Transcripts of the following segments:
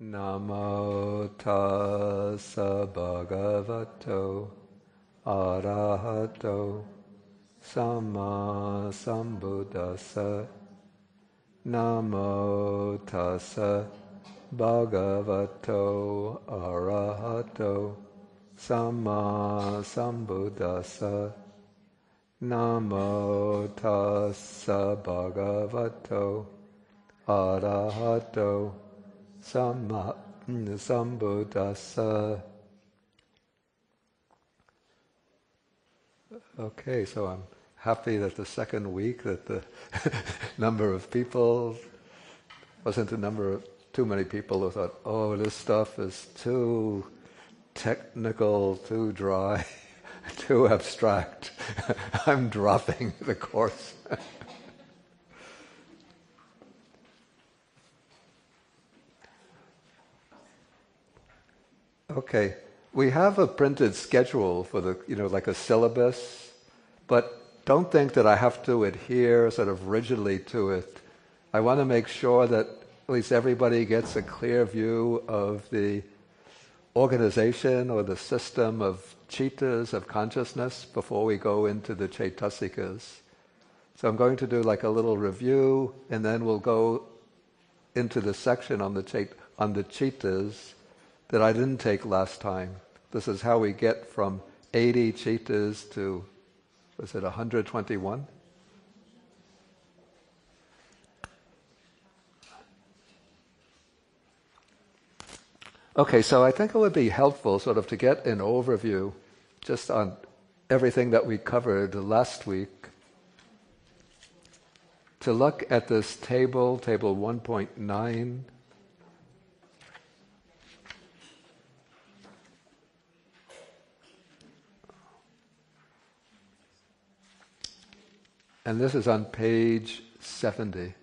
Namo tassa bhagavato arahato samma sambuddhassa. Namo tassa bhagavato arahato samma sambuddhassa. Namo tassa bhagavato arahato samma sambuddhassa. Okay, so I'm happy that the second week that the number of people wasn't too many people who thought, oh, this stuff is too technical, too dry, too abstract. I'm dropping the course. Okay, we have a printed schedule for the, like a syllabus, but don't think that I have to adhere sort of rigidly to it. I want to make sure that at least everybody gets a clear view of the organization or the system of Cheetahs of consciousness before we go into the Chaitasikas. So I'm going to do like a little review, and then we'll go into the section on the Cheetahs that I didn't take last time. This is how we get from 80 Cheetahs to, was it 121? Okay, so I think it would be helpful sort of to get an overview just on everything that we covered last week, to look at this table 1.9. And this is on page 70.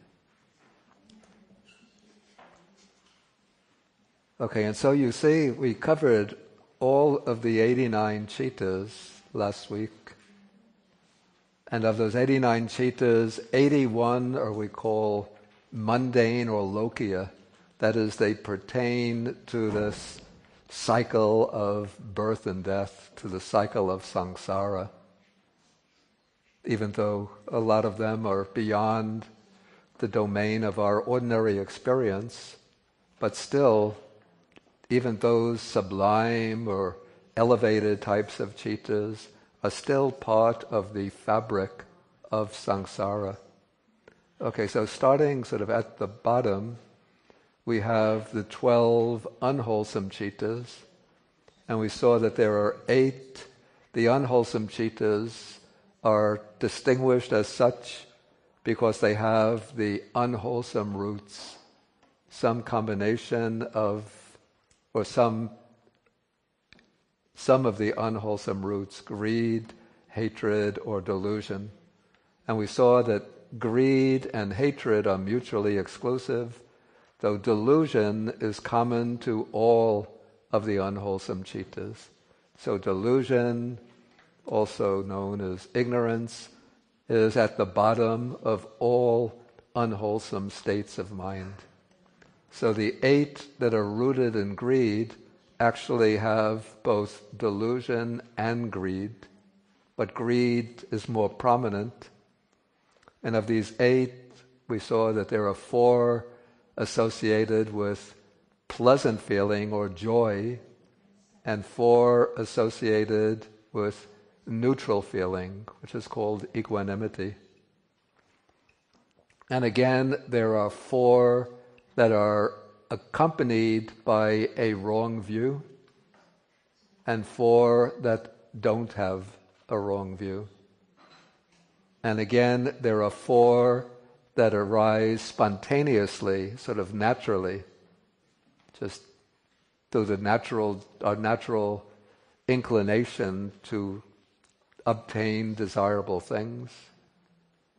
Okay, and so you see we covered all of the 89 Cheetahs last week. And of those 89 Cheetahs, 81 are we call mundane or lokia. That is, they pertain to this cycle of birth and death, to the cycle of samsara. Even though a lot of them are beyond the domain of our ordinary experience, but still, even those sublime or elevated types of Cheetahs are still part of the fabric of samsara. Okay, so starting sort of at the bottom, we have the 12 unwholesome Cheetahs, and we saw that there are 8. The unwholesome Cheetahs are distinguished as such because they have the unwholesome roots, some combination of, or some of the unwholesome roots, greed, hatred, or delusion. And we saw that greed and hatred are mutually exclusive, though delusion is common to all of the unwholesome Cheetahs. So delusion, also known as ignorance, is at the bottom of all unwholesome states of mind. So the 8 that are rooted in greed actually have both delusion and greed, but greed is more prominent. And of these 8, we saw that there are 4 associated with pleasant feeling or joy, and 4 associated with neutral feeling, which is called equanimity. And again, there are 4 that are accompanied by a wrong view, and 4 that don't have a wrong view. And again, there are 4 that arise spontaneously, sort of naturally, just through our natural inclination to obtain desirable things.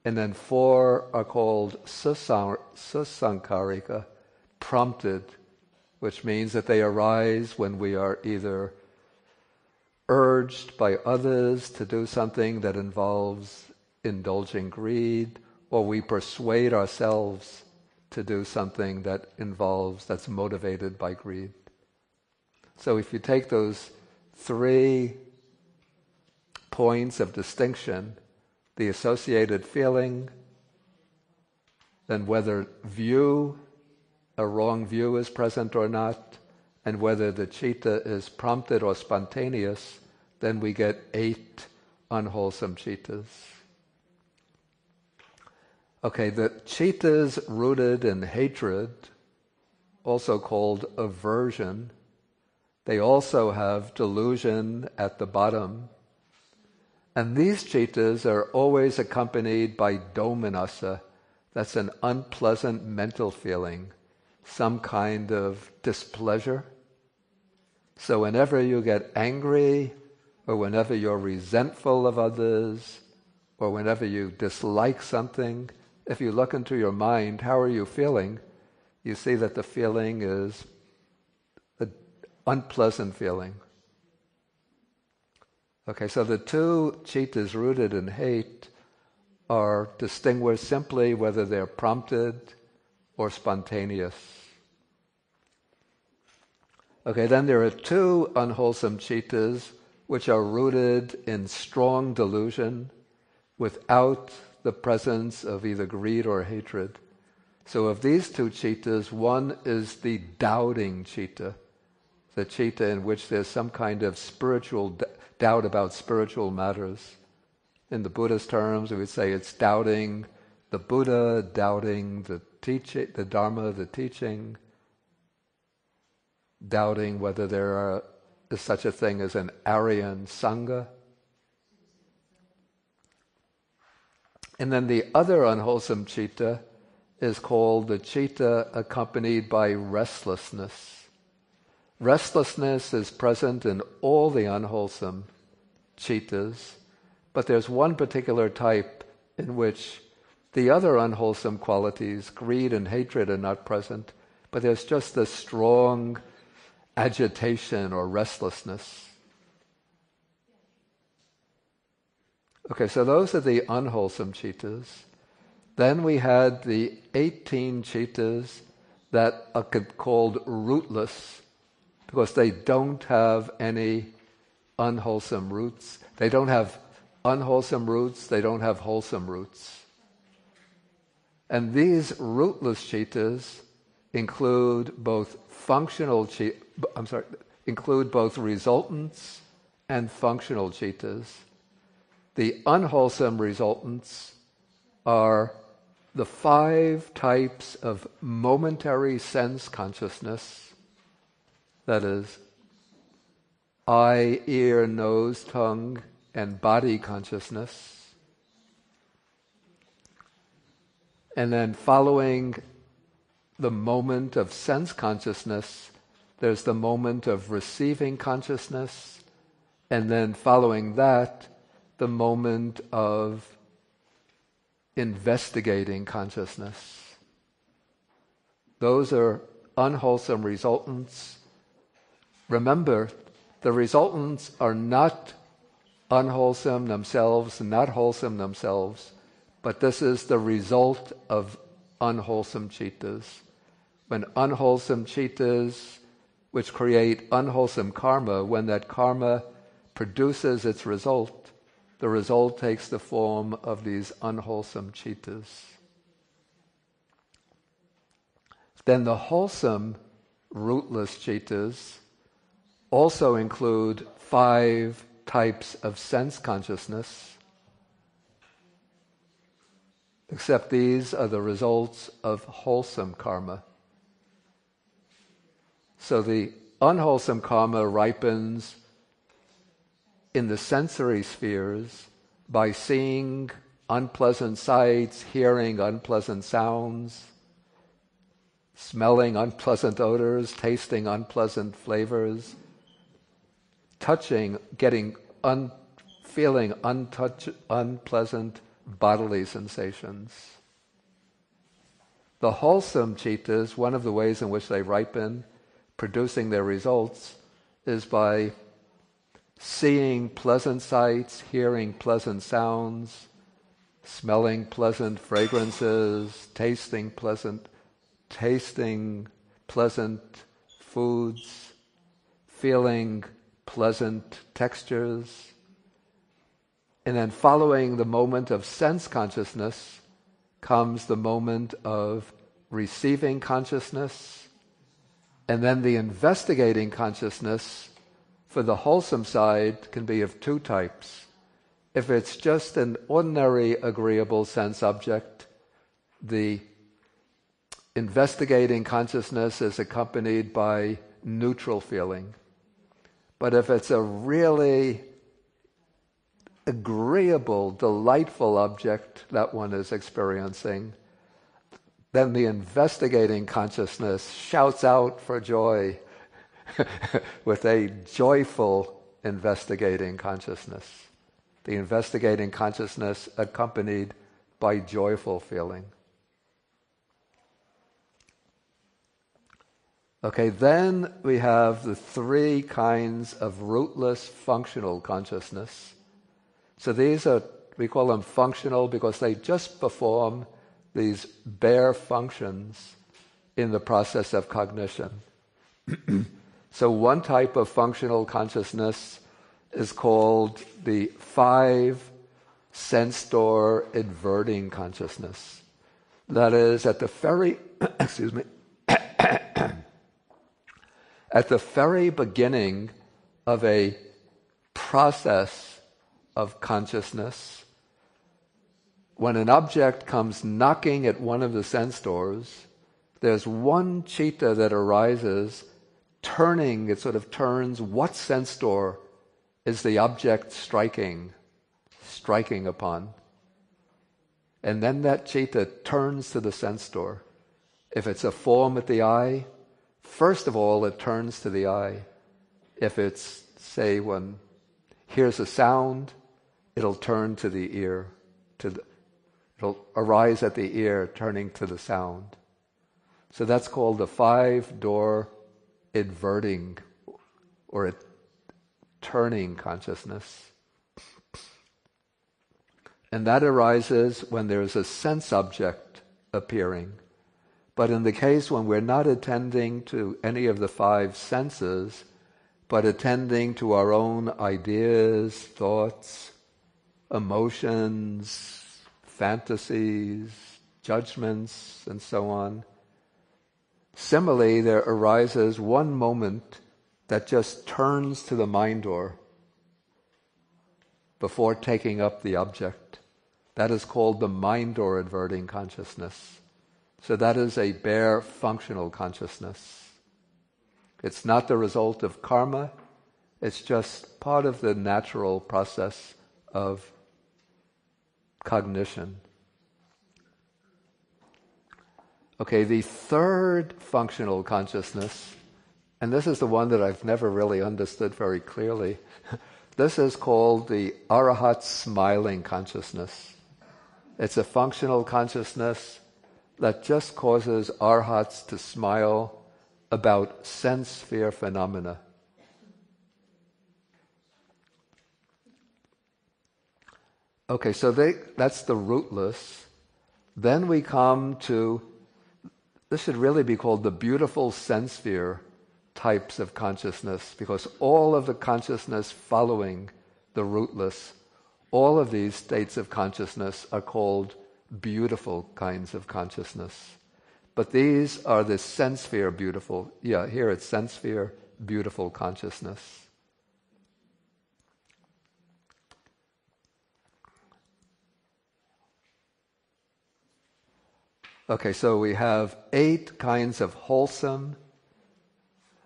And then 4 are called susankarika, prompted, which means that they arise when we are either urged by others to do something that involves indulging greed, or we persuade ourselves to do something that's motivated by greed. So if you take those 3 points of distinction, the associated feeling, then whether a wrong view is present or not, and whether the Cheetah is prompted or spontaneous, then we get 8 unwholesome Cheetahs. Okay, the Cheetahs rooted in hatred, also called aversion, they also have delusion at the bottom. And these Cheetahs are always accompanied by domanassa. That's an unpleasant mental feeling, some kind of displeasure. So whenever you get angry, or whenever you're resentful of others, or whenever you dislike something, if you look into your mind, how are you feeling? You see that the feeling is an unpleasant feeling. Okay, so the 2 Cheetahs rooted in hate are distinguished simply whether they're prompted or spontaneous. Okay, then there are 2 unwholesome Cheetahs which are rooted in strong delusion without the presence of either greed or hatred. So of these 2 Cheetahs, one is the doubting Cheetah, the Cheetah in which there's some kind of spiritual doubt about spiritual matters. In the Buddhist terms, we would say it's doubting the Buddha, doubting the teaching, the Dharma, the teaching, doubting whether there is such a thing as an Aryan Sangha. And then the other unwholesome Cheetah is called the Cheetah accompanied by restlessness. Restlessness is present in all the unwholesome Cheetahs, but there's one particular type in which the other unwholesome qualities, greed and hatred, are not present, but there's just a strong agitation or restlessness. Okay, so those are the unwholesome Cheetahs. Then we had the 18 Cheetahs that are called rootless, because they don't have any unwholesome roots. They don't have unwholesome roots, they don't have wholesome roots. And these rootless Cheetahs include both include both resultants and functional Cheetahs. The unwholesome resultants are the 5 types of momentary sense consciousness, that is, eye, ear, nose, tongue, and body consciousness. And then following the moment of sense consciousness, there's the moment of receiving consciousness, and then following that, the moment of investigating consciousness. Those are unwholesome resultants. Remember, the resultants are not unwholesome themselves, not wholesome themselves, but this is the result of unwholesome Cheetahs. When unwholesome Cheetahs, which create unwholesome karma, when that karma produces its result, the result takes the form of these unwholesome Cheetahs. Then the wholesome, rootless Cheetahs also include 5 types of sense consciousness, except these are the results of wholesome karma. So the unwholesome karma ripens in the sensory spheres by seeing unpleasant sights, hearing unpleasant sounds, smelling unpleasant odors, tasting unpleasant flavors, touching, feeling unpleasant bodily sensations. The wholesome Cheetahs, one of the ways in which they ripen, producing their results, is by seeing pleasant sights, hearing pleasant sounds, smelling pleasant fragrances, tasting pleasant tasting pleasant foods, feeling pleasant textures, and then following the moment of sense consciousness comes the moment of receiving consciousness, and then the investigating consciousness for the wholesome side can be of two types. If it's just an ordinary agreeable sense object, the investigating consciousness is accompanied by neutral feeling. But if it's a really agreeable, delightful object that one is experiencing, then the investigating consciousness shouts out for joy with a joyful investigating consciousness. The investigating consciousness accompanied by joyful feeling. Okay, then we have the three kinds of rootless functional consciousness. So these are, we call them functional because they just perform these bare functions in the process of cognition. So one type of functional consciousness is called the 5 sense door inverting consciousness. That is, at the very, excuse me, at the very beginning of a process of consciousness, when an object comes knocking at one of the sense doors, there's one cheetah that arises, turning, it sort of turns what sense door is the object striking upon. And then that cheetah turns to the sense door. If it's a form at the eye, first of all, it turns to the eye. If it's, say, one hears a sound, it'll turn to the ear. It'll arise at the ear, turning to the sound. So that's called the 5-door inverting or turning consciousness. And that arises when there's a sense object appearing. But in the case when we're not attending to any of the 5 senses, but attending to our own ideas, thoughts, emotions, fantasies, judgments, and so on, similarly, there arises one moment that just turns to the mind door before taking up the object. That is called the mind door inverting consciousness. So that is a bare functional consciousness. It's not the result of karma, it's just part of the natural process of cognition. Okay, the third functional consciousness, and this is the one that I've never really understood very clearly, this is called the Arahat smiling consciousness. It's a functional consciousness that just causes arhats to smile about sense sphere phenomena. Okay, so that's the rootless. Then we come to, this should really be called the beautiful sense sphere types of consciousness, because all of the consciousness following the rootless, all of these states of consciousness are called beautiful kinds of consciousness. But these are the sense sphere beautiful. Yeah, here it's sense sphere beautiful consciousness. Okay, so we have 8 kinds of wholesome.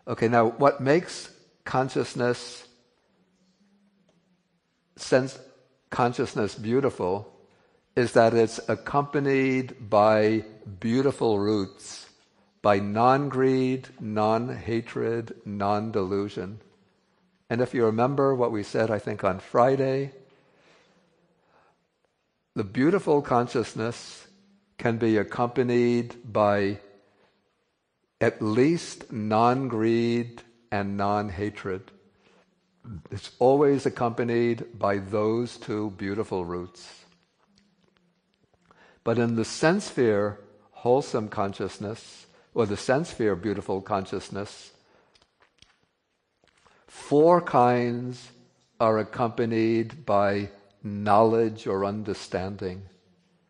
Okay, now what makes consciousness, sense consciousness beautiful is that it's accompanied by beautiful roots, by non-greed, non-hatred, non-delusion. And if you remember what we said, I think on Friday, the beautiful consciousness can be accompanied by at least non-greed and non-hatred. It's always accompanied by those 2 beautiful roots. But in the sense sphere, wholesome consciousness, or the sense sphere beautiful consciousness, 4 kinds are accompanied by knowledge or understanding,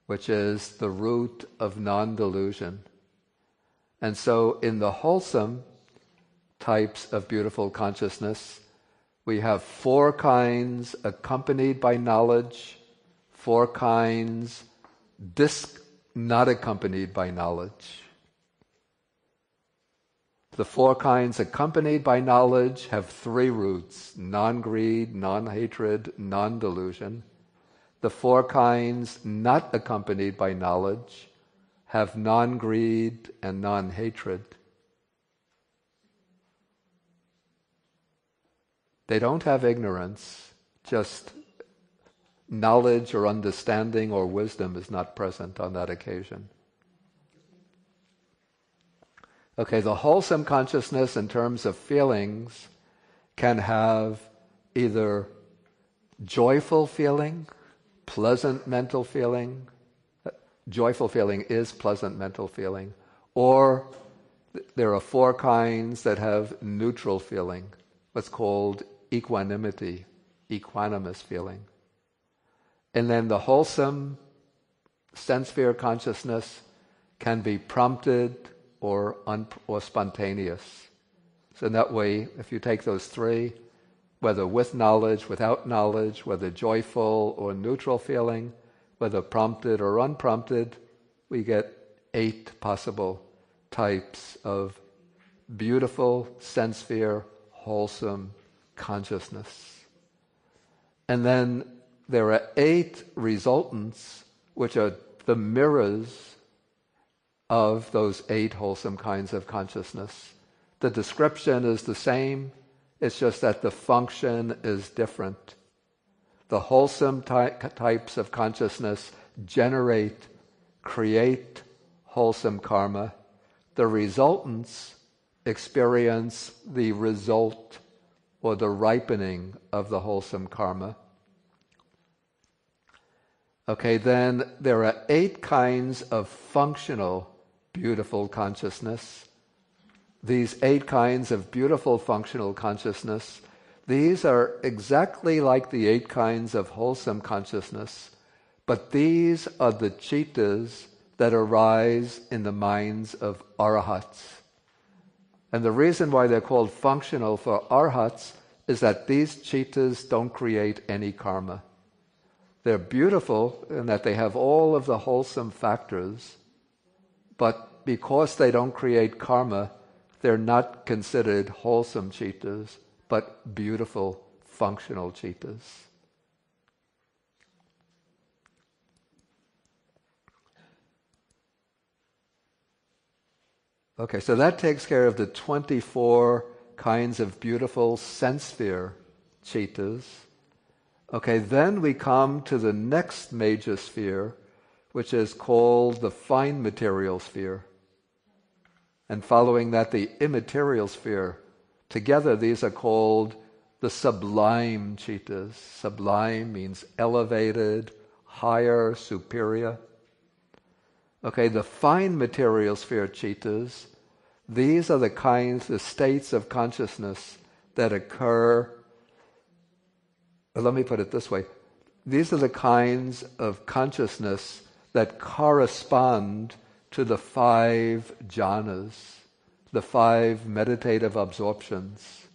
which is the root of non-delusion. And so in the wholesome types of beautiful consciousness, we have 4 kinds accompanied by knowledge, 4 kinds not accompanied by knowledge. The 4 kinds accompanied by knowledge have 3 roots: non-greed, non-hatred, non-delusion. The 4 kinds not accompanied by knowledge have non-greed and non-hatred. They don't have ignorance, just knowledge or understanding or wisdom is not present on that occasion. Okay, the wholesome consciousness in terms of feelings can have either joyful feeling, pleasant mental feeling. Joyful feeling is pleasant mental feeling. Or there are 4 kinds that have neutral feeling, what's called equanimity, equanimous feeling. And then the wholesome sense sphere consciousness can be prompted or spontaneous. So in that way, if you take those 3, whether with knowledge, without knowledge, whether joyful or neutral feeling, whether prompted or unprompted, we get 8 possible types of beautiful sense sphere, wholesome consciousness. And then there are 8 resultants, which are the mirrors of those 8 wholesome kinds of consciousness. The description is the same, it's just that the function is different. The wholesome types of consciousness create wholesome karma. The resultants experience the result or the ripening of the wholesome karma. Okay, then there are 8 kinds of functional beautiful consciousness. These 8 kinds of beautiful functional consciousness, these are exactly like the 8 kinds of wholesome consciousness, but these are the Cheetahs that arise in the minds of arahats. And the reason why they're called functional for arahats is that these Cheetahs don't create any karma. They're beautiful in that they have all of the wholesome factors, but because they don't create karma, they're not considered wholesome Cheetahs, but beautiful, functional Cheetahs. Okay, so that takes care of the 24 kinds of beautiful sense sphere Cheetahs. Okay, then we come to the next major sphere, which is called the fine material sphere. And following that, the immaterial sphere. Together, these are called the sublime Cheetahs. Sublime means elevated, higher, superior. Okay, the fine material sphere Cheetahs, these are the states of consciousness that occur. Let me put it this way. These are the kinds of consciousness that correspond to the 5 jhanas, the 5 meditative absorptions.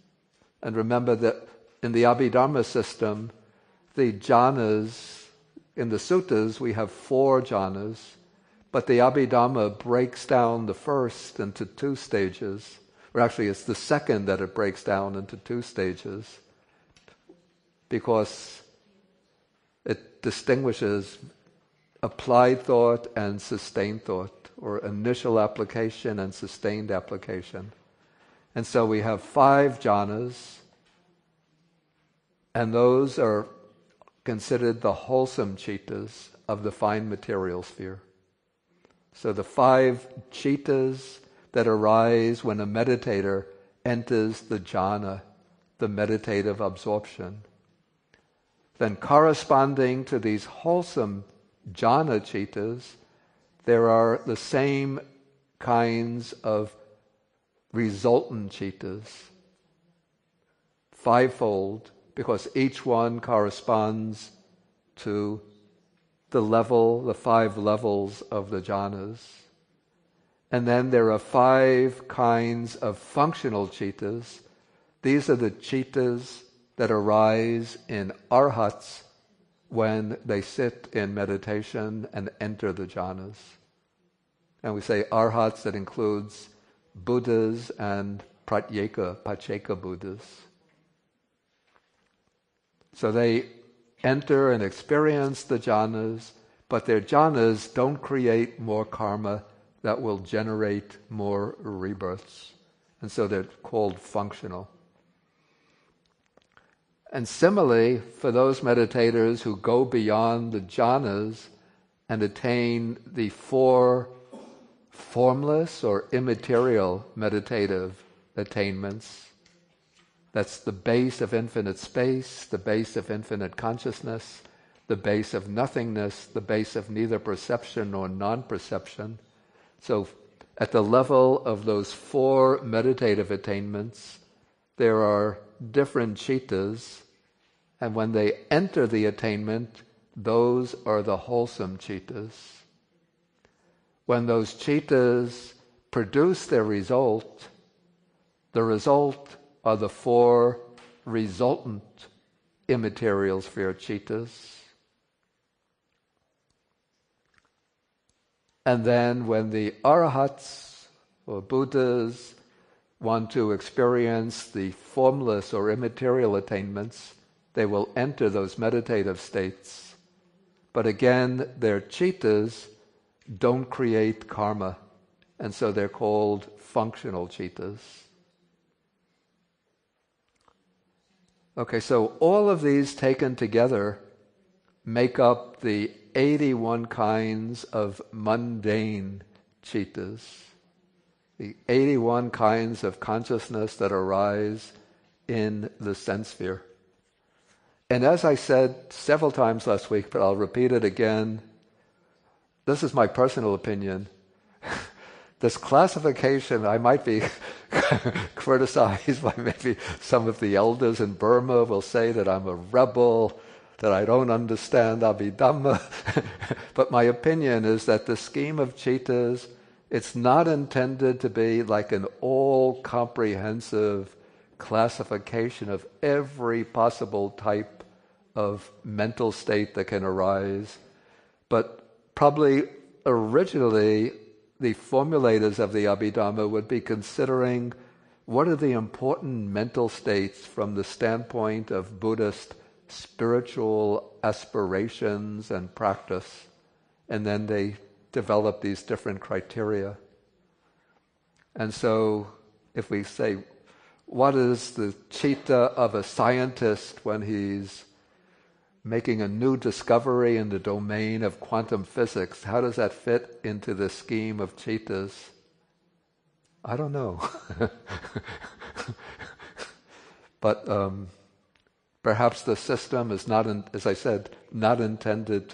And remember that in the Abhidhamma system, the jhanas, in the suttas we have 4 jhanas, but the Abhidhamma breaks down the first into 2 stages, or actually it's the second that it breaks down into 2 stages, because it distinguishes applied thought and sustained thought, or initial application and sustained application. And so we have 5 jhanas, and those are considered the wholesome Cheetahs of the fine material sphere. So the 5 Cheetahs that arise when a meditator enters the jhana, the meditative absorption. Then corresponding to these wholesome jhana Cheetahs, there are the same kinds of resultant Cheetahs. Fivefold, because each one corresponds to the 5 levels of the jhanas. And then there are 5 kinds of functional Cheetahs. These are the Cheetahs that arise in arhats when they sit in meditation and enter the jhanas. And we say arhats, that includes Buddhas and Pacceka Buddhas. So they enter and experience the jhanas, but their jhanas don't create more karma that will generate more rebirths. And so they're called functional. And similarly, for those meditators who go beyond the jhanas and attain the 4 formless or immaterial meditative attainments, that's the base of infinite space, the base of infinite consciousness, the base of nothingness, the base of neither perception nor non-perception. So at the level of those 4 meditative attainments, there are different Cheetahs, and when they enter the attainment, those are the wholesome Cheetahs. When those Cheetahs produce their result, the result are the 4 resultant immaterial sphere Cheetahs. And then when the arahats or Buddhas want to experience the formless or immaterial attainments, they will enter those meditative states. But again, their Cheetahs don't create karma, and so they're called functional Cheetahs. Okay, so all of these taken together make up the 81 kinds of mundane Cheetahs, the 81 kinds of consciousness that arise in the sense sphere. And as I said several times last week, but I'll repeat it again, this is my personal opinion. This classification, I might be criticized by maybe some of the elders in Burma will say that I'm a rebel, that I don't understand Abhidhamma. But my opinion is that the scheme of Cheetahs, it's not intended to be like an all-comprehensive classification of every possible type of mental state that can arise. But probably originally, the formulators of the Abhidhamma would be considering what are the important mental states from the standpoint of Buddhist spiritual aspirations and practice, and then they develop these different criteria. And so if we say, what is the Cheetah of a scientist when he's making a new discovery in the domain of quantum physics, how does that fit into the scheme of Cheetahs? I don't know. But perhaps the system is not, as I said, not intended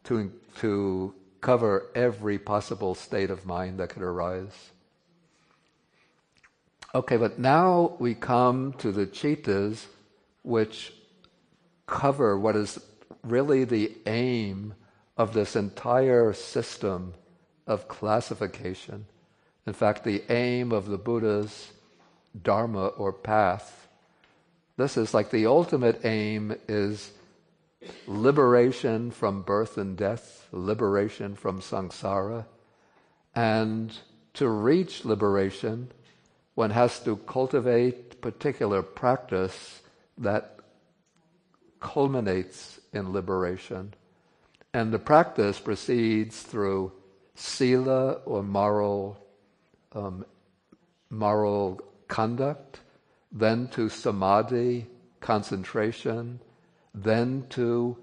to cover every possible state of mind that could arise. Okay, but now we come to the Cheetahs, which cover what is really the aim of this entire system of classification. In fact, the aim of the Buddha's Dharma or path. This is like the ultimate aim is liberation from birth and death, liberation from samsara. And to reach liberation, one has to cultivate particular practice that culminates in liberation. And the practice proceeds through sila or moral conduct, then to samadhi, concentration, then to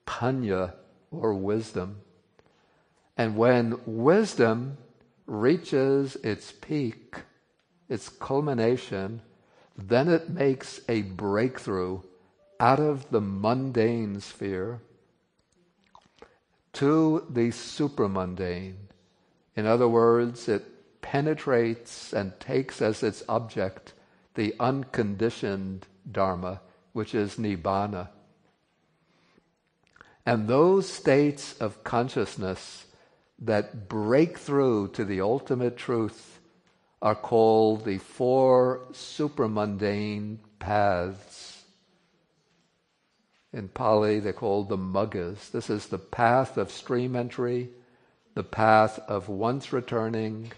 panya or wisdom. And when wisdom reaches its peak, its culmination, then it makes a breakthrough out of the mundane sphere to the supramundane. In other words, it penetrates and takes as its object the unconditioned Dharma, which is Nibbana. And those states of consciousness that break through to the ultimate truth are called the four supramundane paths. In Pali, they're called the Maggas. This is the path of stream entry, the path of once returning,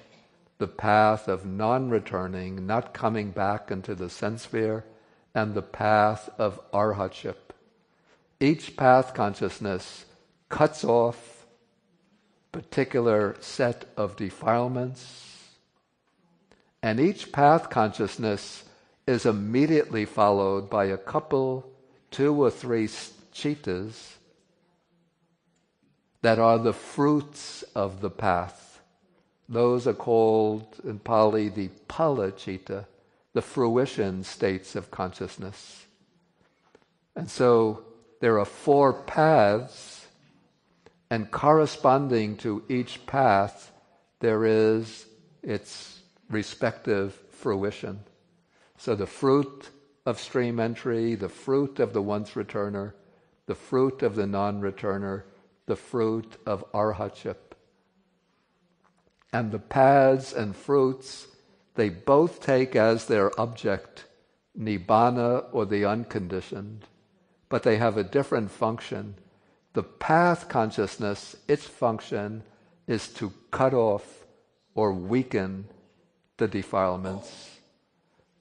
the path of non-returning, not coming back into the sense sphere, and the path of arhatship. Each path consciousness cuts off particular set of defilements, and each path consciousness is immediately followed by a couple, 2 or 3 cheetahs that are the fruits of the path. Those are called in Pali the Phala Cheetah, the fruition states of consciousness. And so there are 4 paths, and corresponding to each path there is its respective fruition. So the fruit of stream entry, the fruit of the once returner, the fruit of the non-returner, the fruit of arhatship. And the paths and fruits, they both take as their object Nibbana or the unconditioned, but they have a different function. The path consciousness, its function is to cut off or weaken the defilements.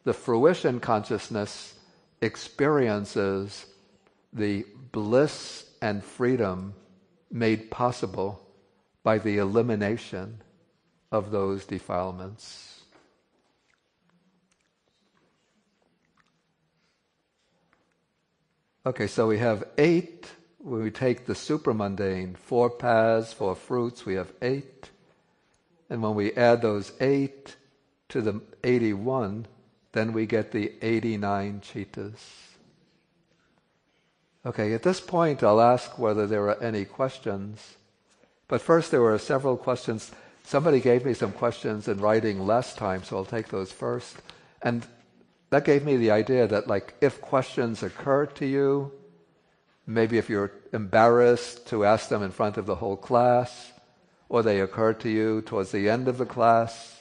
The fruition consciousness experiences the bliss and freedom made possible by the elimination of those defilements. Okay, so we have 8. When we take the supramundane, 4 paths, 4 fruits, we have 8. And when we add those 8 to the 81, then we get the 89 Cheetahs. Okay, at this point I'll ask whether there are any questions. But first there were several questions. Somebody gave me some questions in writing last time, so I'll take those first. And that gave me the idea that, like, if questions occur to you, maybe if you're embarrassed to ask them in front of the whole class, or they occur to you towards the end of the class,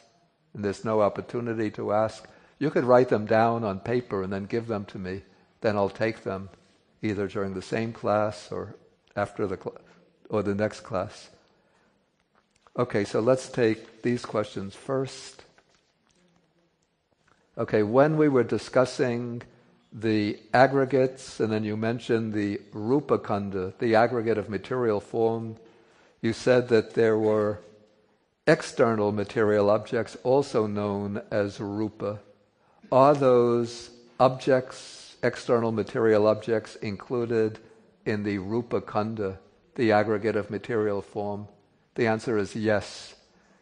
and there's no opportunity to ask, you could write them down on paper and then give them to me. Then I'll take them either during the same class or after or the next class. Okay, so let's take these questions first. Okay, when we were discussing the aggregates, and then you mentioned the rupa khandha, the aggregate of material form, you said that there were external material objects also known as rupa. Are those objects, external material objects, included in the rupa khandha, the aggregate of material form? The answer is yes.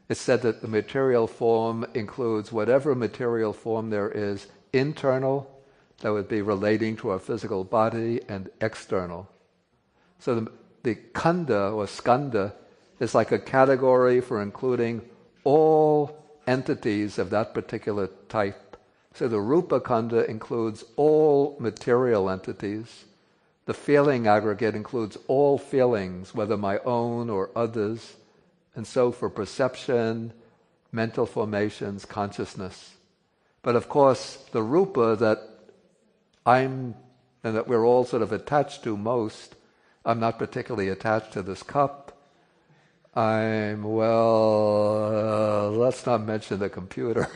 It's said that the material form includes whatever material form there is, internal, that would be relating to our physical body, and external. So the khandha or skandha is like a category for including all entities of that particular type. So the rupa khandha includes all material entities. The feeling aggregate includes all feelings, whether my own or others. And so for perception, mental formations, consciousness. But of course, the rupa that and that we're all sort of attached to most, I'm not particularly attached to this cup. Let's not mention the computer.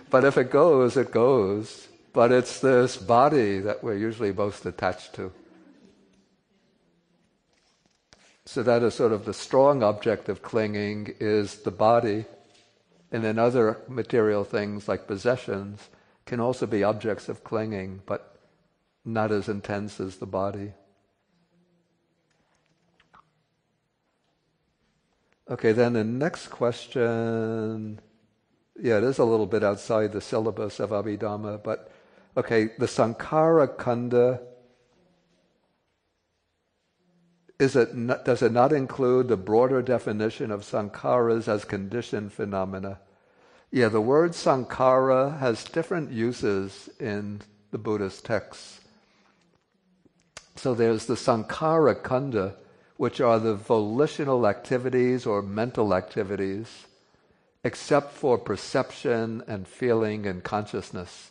But if it goes, it goes. But it's this body that we're usually most attached to. So that is sort of the strong object of clinging is the body. And then other material things like possessions can also be objects of clinging, but not as intense as the body. Okay, then the next question, it is a little bit outside the syllabus of Abhidhamma, but Okay, the Sankhara Khanda, does it not include the broader definition of sankharas as conditioned phenomena? Yeah, the word sankhara has different uses in the Buddhist texts. So there's the sankhara khanda, which are the volitional activities or mental activities, except for perception and feeling and consciousness,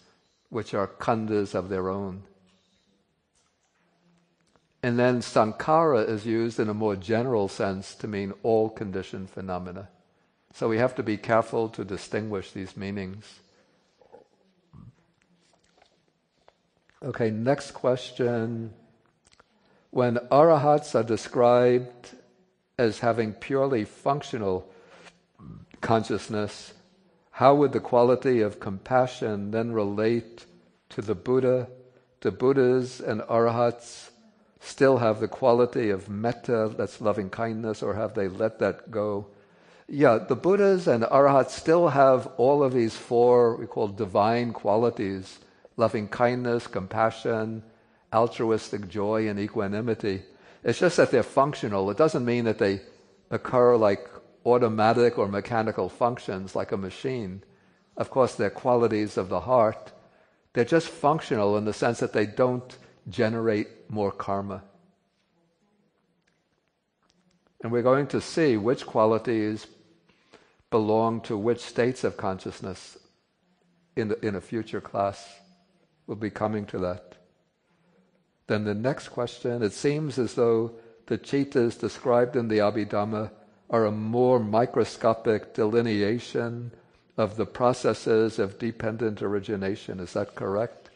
which are khandas of their own. And then sankhara is used in a more general sense to mean all conditioned phenomena. So we have to be careful to distinguish these meanings. Okay, next question. When arahats are described as having purely functional consciousness, how would the quality of compassion then relate to the Buddha? Do Buddhas and arahats still have the quality of metta, that's loving kindness, or have they let that go? Yeah, the Buddhas and arahats still have all of these four, we call divine qualities: loving kindness, compassion, altruistic joy, and equanimity. It's just that they're functional. It doesn't mean that they occur like automatic or mechanical functions like a machine. Of course, they're qualities of the heart. They're just functional in the sense that they don't generate more karma. And we're going to see which qualities belong to which states of consciousness in a future class. We'll be coming to that. Then the next question, it seems as though the Cheetahs described in the Abhidhamma are a more microscopic delineation of the processes of dependent origination. Is that correct?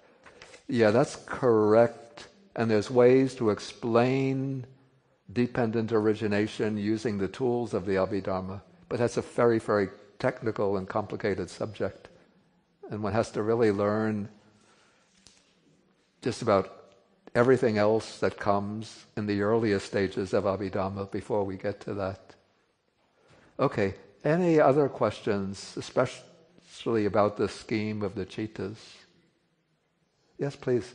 Yeah, that's correct. And there's ways to explain dependent origination using the tools of the Abhidhamma. But that's a very, very technical and complicated subject. And one has to really learn just about everything else that comes in the earliest stages of Abhidhamma before we get to that. Okay, any other questions, especially about the scheme of the Cheetahs? Yes, please.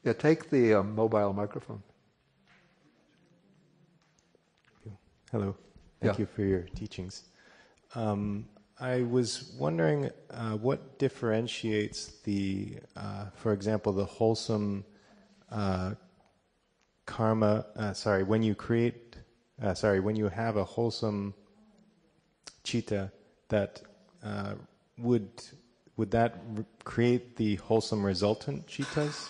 Yeah, take the mobile microphone. Hello. Thank you for your teachings. I was wondering what differentiates the, for example, the wholesome karma. When you have a wholesome cheetah, that would that create the wholesome resultant cheetahs?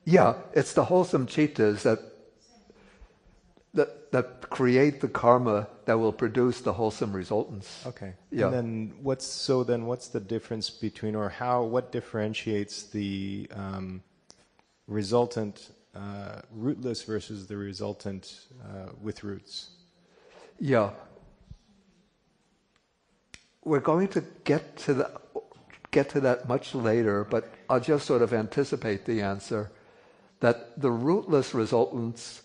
Yeah, it's the wholesome cheetahs that create the karma that will produce the wholesome resultants. Okay. Yeah. And then what's the difference between, or what differentiates the resultant rootless versus the resultant with roots? Yeah. We're going to get to that much later, but I'll just sort of anticipate the answer that the rootless resultants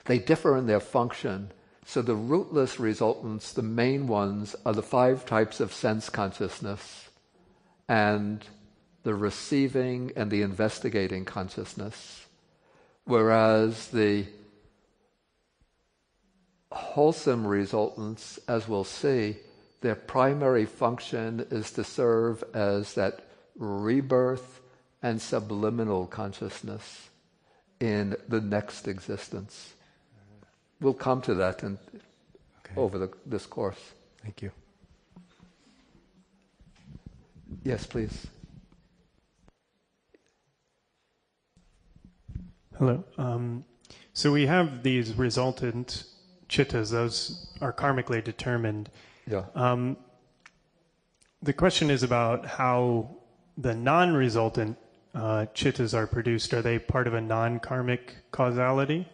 they differ in their function. So the rootless resultants, the main ones, are the 5 types of sense consciousness and the receiving and the investigating consciousness. Whereas the wholesome resultants, as we'll see, their primary function is to serve as that rebirth and subliminal consciousness in the next existence. We'll come to that over this course. Thank you. Yes, please. Hello. So we have these resultant Cheetahs; those are karmically determined. Yeah. The question is about how the non-resultant Cheetahs are produced. Are they part of a non-karmic causality?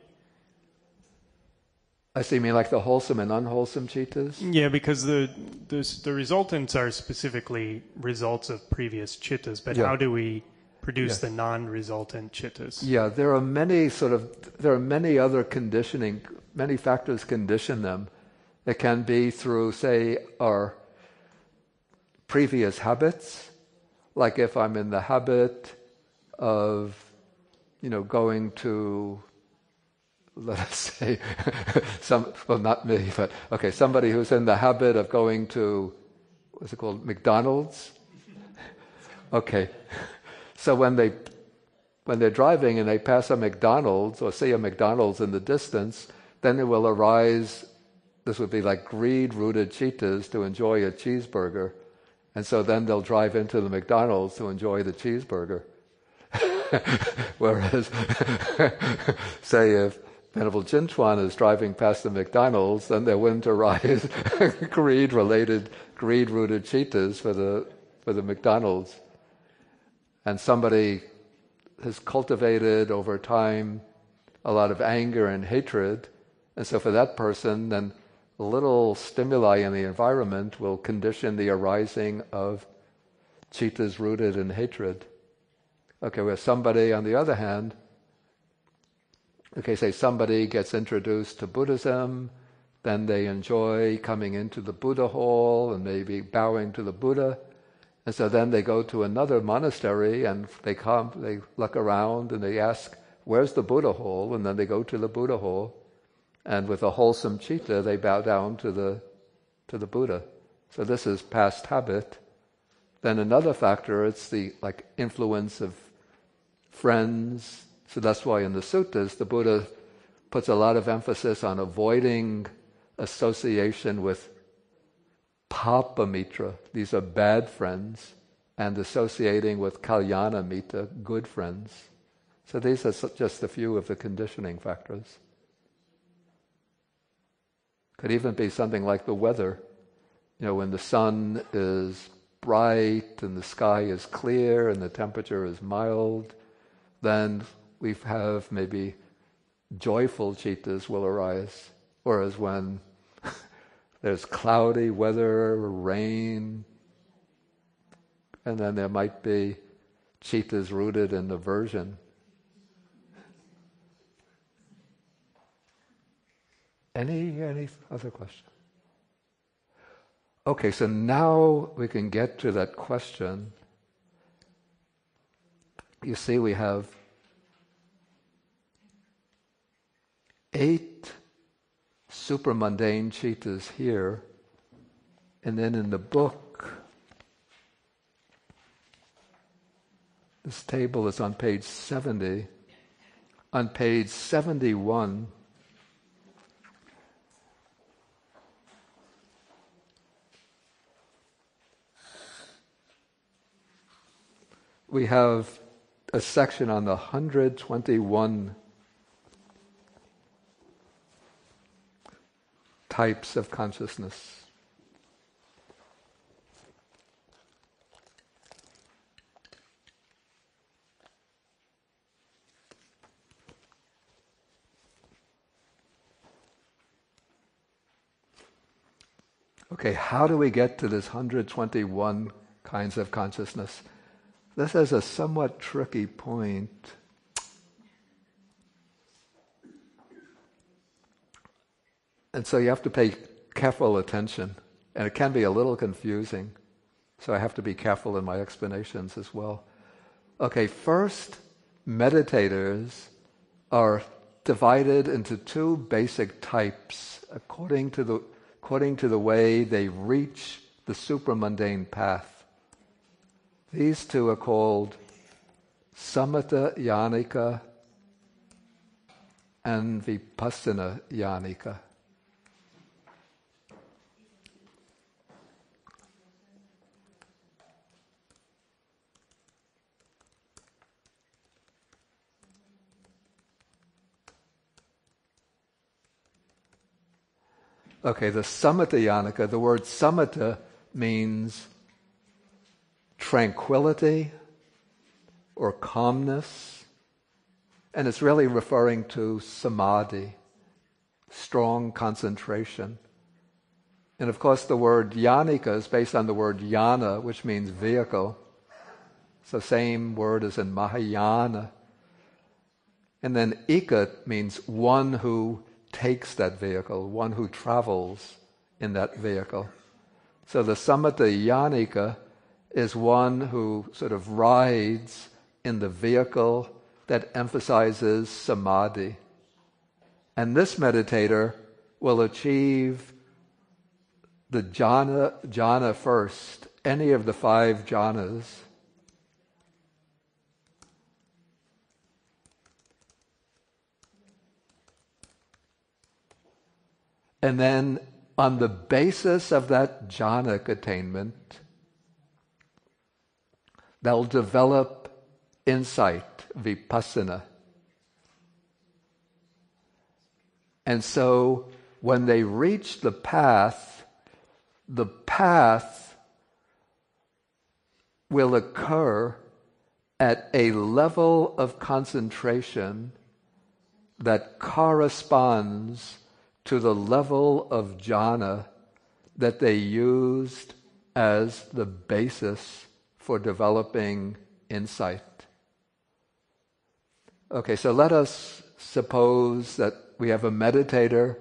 I see. You mean like the wholesome and unwholesome Cheetahs? Yeah, because the resultants are specifically results of previous Cheetahs, but how do we produce the non-resultant Cheetahs? Yeah, there are many other conditioning, many factors condition them. It can be through, say, our previous habits. Like if I'm in the habit of, going to, let us say, not me, but okay, somebody who's in the habit of going to, what's it called, McDonald's? Okay, so when they're driving and they pass a McDonald's or see a McDonald's in the distance, then it will arise, this would be like greed-rooted cheetahs to enjoy a cheeseburger. And so then they'll drive into the McDonald's to enjoy the cheeseburger. Whereas, say if Venerable Jinchuan is driving past the McDonald's, then there wouldn't arise greed-rooted cheetahs for the McDonald's. And somebody has cultivated over time a lot of anger and hatred, and so for that person, then a little stimuli in the environment will condition the arising of cheetahs rooted in hatred. Okay, where somebody, on the other hand, say somebody gets introduced to Buddhism, then they enjoy coming into the Buddha hall and maybe bowing to the Buddha, and so then they go to another monastery and they look around and they ask, where's the Buddha hall? And then they go to the Buddha hall, and with a wholesome cheetah, they bow down to the Buddha. So this is past habit. Then another factor, it's the influence of friends. So that's why in the suttas, the Buddha puts a lot of emphasis on avoiding association with papamitra. These are bad friends, and associating with kalyana mitra, good friends. So these are just a few of the conditioning factors. Could even be something like the weather. When the sun is bright and the sky is clear and the temperature is mild, then we have maybe joyful cheetahs will arise. Whereas when there's cloudy weather, rain, and then there might be cheetahs rooted in aversion. Any other question? Okay, so now we can get to that question. You see, we have 8 supramundane cheetahs here, and then in the book, this table is on page 70. On page 71, we have a section on the 121 types of consciousness. Okay, how do we get to this 121 kinds of consciousness? This is a somewhat tricky point. And so you have to pay careful attention, and it can be a little confusing. So I have to be careful in my explanations as well. Okay, first, meditators are divided into 2 basic types according to the way they reach the supramundane path. These 2 are called samatha yanika and vipassana yanika. Okay, the samatha yanika, the word samatha means tranquility or calmness, and it's really referring to samadhi, strong concentration. And of course the word yanika is based on the word yana, which means vehicle. So same word as in Mahayana. And then ika means one who takes that vehicle, one who travels in that vehicle. So the samatha yanika is one who sort of rides in the vehicle that emphasizes samadhi. And this meditator will achieve the jhana first, any of the 5 jhanas. And then on the basis of that jhanic attainment, they'll develop insight, vipassana. And so when they reach the path will occur at a level of concentration that corresponds to the level of jhana that they used as the basis for developing insight. Okay, so let us suppose that we have a meditator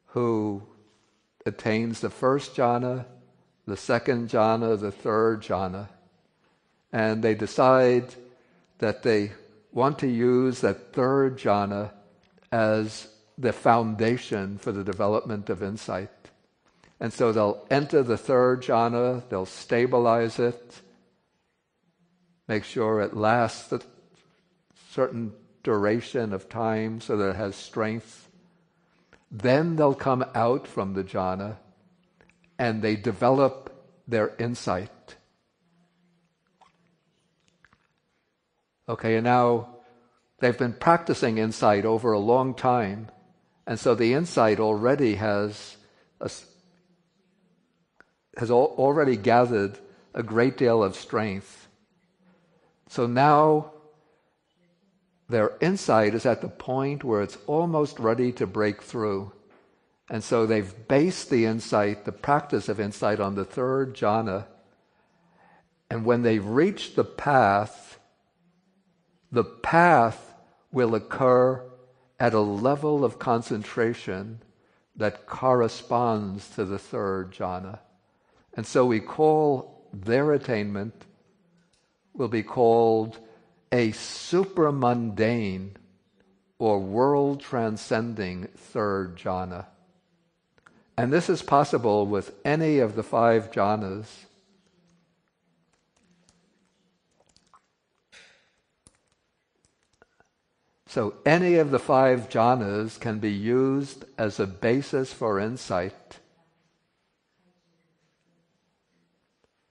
who attains the first jhana, the second jhana, the third jhana, and they decide that they want to use that third jhana as the foundation for the development of insight. And so they'll enter the third jhana, they'll stabilize it, make sure it lasts a certain duration of time so that it has strength. Then they'll come out from the jhana and they develop their insight. Okay, and now they've been practicing insight over a long time, and so the insight already has already gathered a great deal of strength. So now their insight is at the point where it's almost ready to break through. And so they've based the insight, the practice of insight, on the third jhana. And when they reach the path will occur at a level of concentration that corresponds to the third jhana. And so we call their attainment, will be called a supramundane or world-transcending third jhana. And this is possible with any of the 5 jhanas. So any of the 5 jhanas can be used as a basis for insight.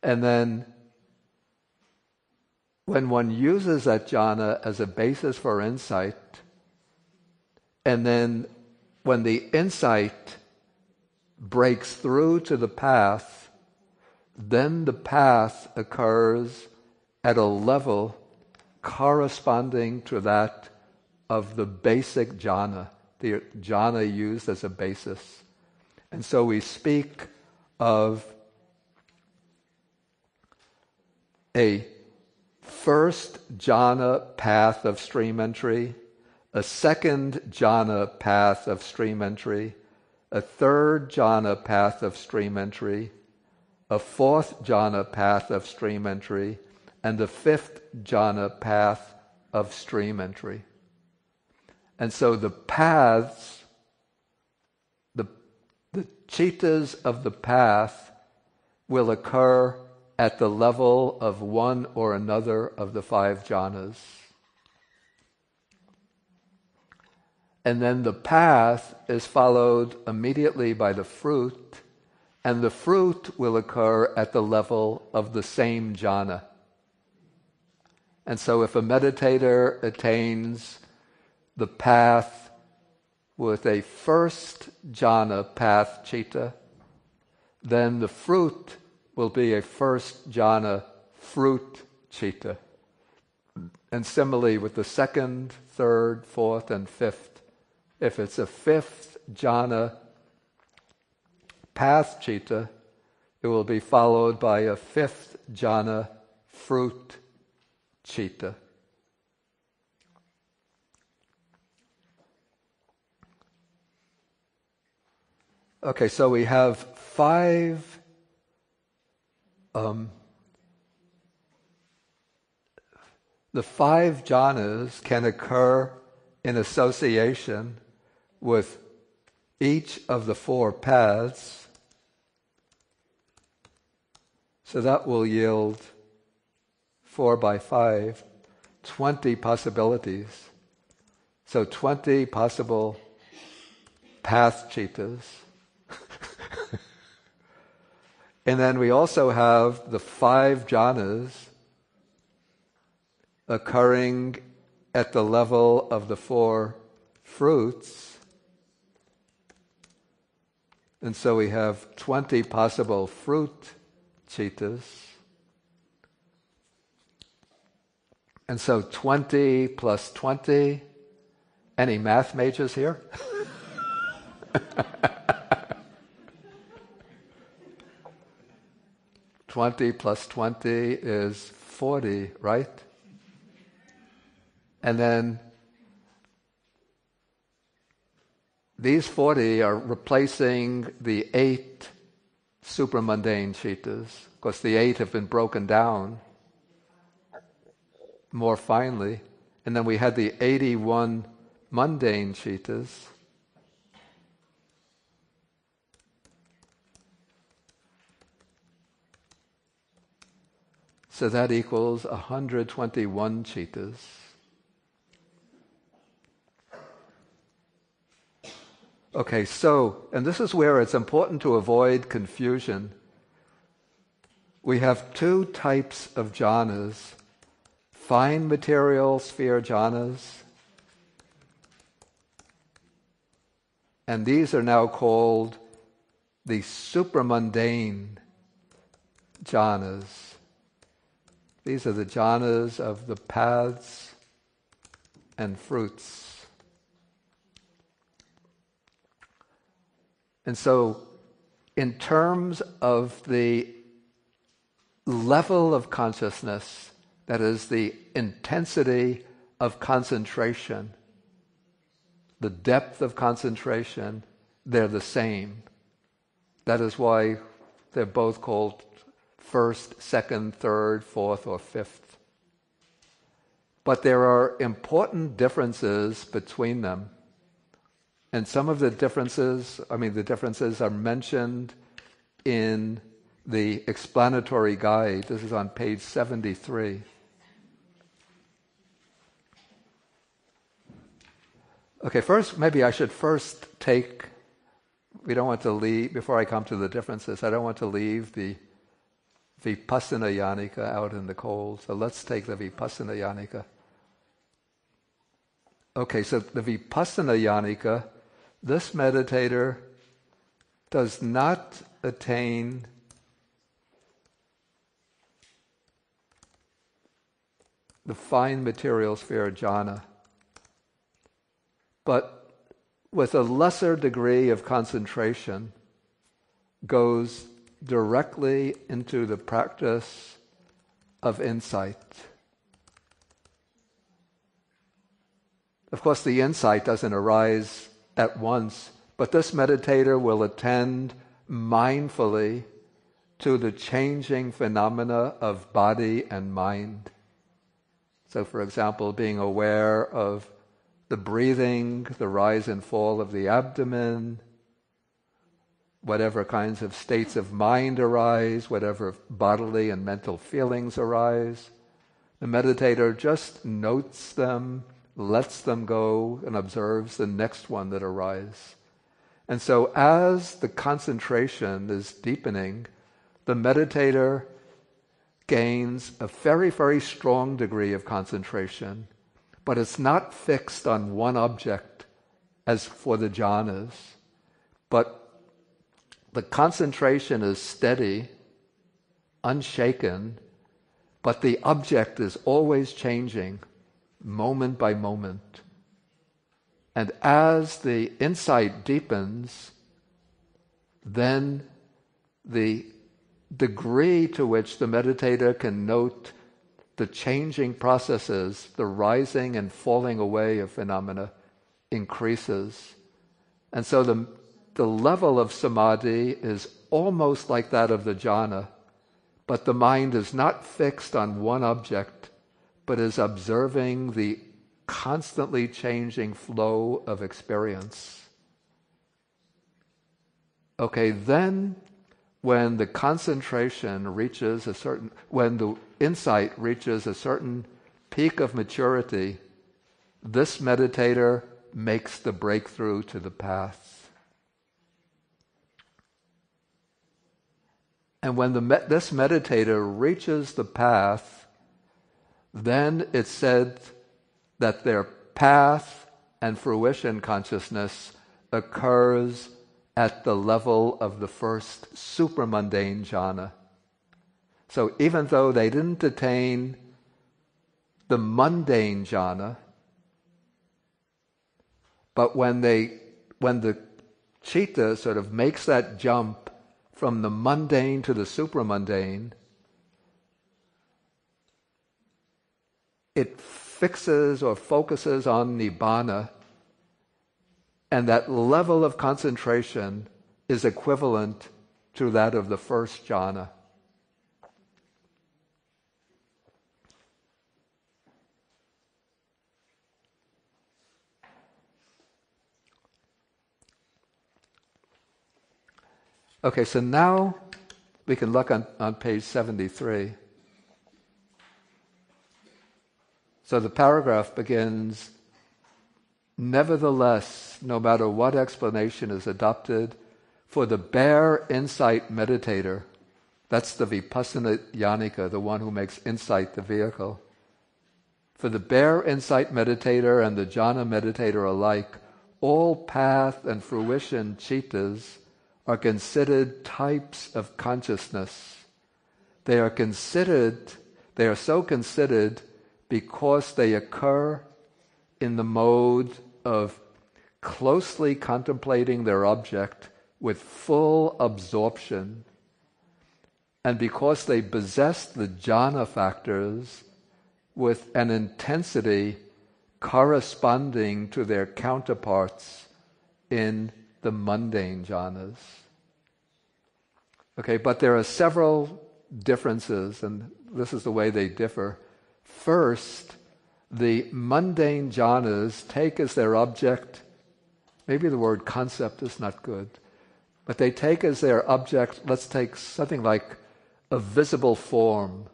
And then when one uses that jhana as a basis for insight, and then when the insight breaks through to the path, then the path occurs at a level corresponding to that of the basic jhana, the jhana used as a basis. And so we speak of a first jhana path of stream entry, a second jhana path of stream entry, a third jhana path of stream entry, a fourth jhana path of stream entry, and a fifth jhana path of stream entry. And so the paths, the cheetahs of the path will occur at the level of one or another of the 5 jhanas. And then the path is followed immediately by the fruit, and the fruit will occur at the level of the same jhana. And so if a meditator attains the path with a first jhana path Cheetah, then the fruit will be a first jhana fruit Cheetah. And similarly with the second, third, fourth, and fifth. If it's a fifth jhana path Cheetah, it will be followed by a fifth jhana fruit Cheetah. Okay, so we have 5 the 5 jhanas can occur in association with each of the 4 paths. So that will yield 4 by 5, 20 possibilities. So 20 possible path cheetahs. And then we also have the 5 jhanas occurring at the level of the 4 fruits. And so we have 20 possible fruit cheetahs. And so 20 plus 20. Any math majors here? 20 plus 20 is 40, right? And then these 40 are replacing the 8 supramundane cheetahs, because the 8 have been broken down more finely. And then we had the 81 mundane cheetahs. So that equals 121 cheetahs. Okay, so, and this is where it's important to avoid confusion. We have 2 types of jhanas: fine material sphere jhanas, and these are now called the supramundane jhanas. These are the jhanas of the paths and fruits. And so, in terms of the level of consciousness, that is the intensity of concentration, the depth of concentration, they're the same. That is why they're both called first, second, third, fourth, or fifth. But there are important differences between them. And some of the differences are mentioned in the explanatory guide. This is on page 73. Okay, maybe I should take, we don't want to leave, before I come to the differences, I don't want to leave the Vipassana Yanika out in the cold. So let's take the Vipassana Yanika. Okay, so the Vipassana Yanika, this meditator does not attain the fine material sphere jhana, but with a lesser degree of concentration goes directly into the practice of insight. Of course, the insight doesn't arise at once, but this meditator will attend mindfully to the changing phenomena of body and mind. So, for example, being aware of the breathing, the rise and fall of the abdomen, whatever kinds of states of mind arise, whatever bodily and mental feelings arise. The meditator just notes them, lets them go, and observes the next one that arises. And so as the concentration is deepening, the meditator gains a very, very strong degree of concentration, but it's not fixed on one object as for the jhanas, but the concentration is steady, unshaken, but the object is always changing, moment by moment. And as the insight deepens, then the degree to which the meditator can note the changing processes, the rising and falling away of phenomena, increases. And so the level of samadhi is almost like that of the jhana, but the mind is not fixed on one object, but is observing the constantly changing flow of experience. Okay, then when the concentration reaches when the insight reaches a certain peak of maturity, this meditator makes the breakthrough to the path. And when this meditator reaches the path, then it's said that their path and fruition consciousness occurs at the level of the first supramundane jhana. So even though they didn't attain the mundane jhana, but when the cheetah sort of makes that jump from the mundane to the supramundane, it fixes or focuses on nibbana, and that level of concentration is equivalent to that of the first jhana. Okay, so now we can look on page 73. So the paragraph begins, nevertheless, no matter what explanation is adopted, for the bare insight meditator, that's the vipassana yanika, the one who makes insight the vehicle. For the bare insight meditator and the jhana meditator alike, all path and fruition cheetahs are considered types of consciousness. They are so considered because they occur in the mode of closely contemplating their object with full absorption, and because they possess the jhana factors with an intensity corresponding to their counterparts in the mundane jhanas. Okay, but there are several differences, and this is the way they differ. First, the mundane jhanas take as their object, maybe the word concept is not good, but they take as their object, let's take something like a visible form,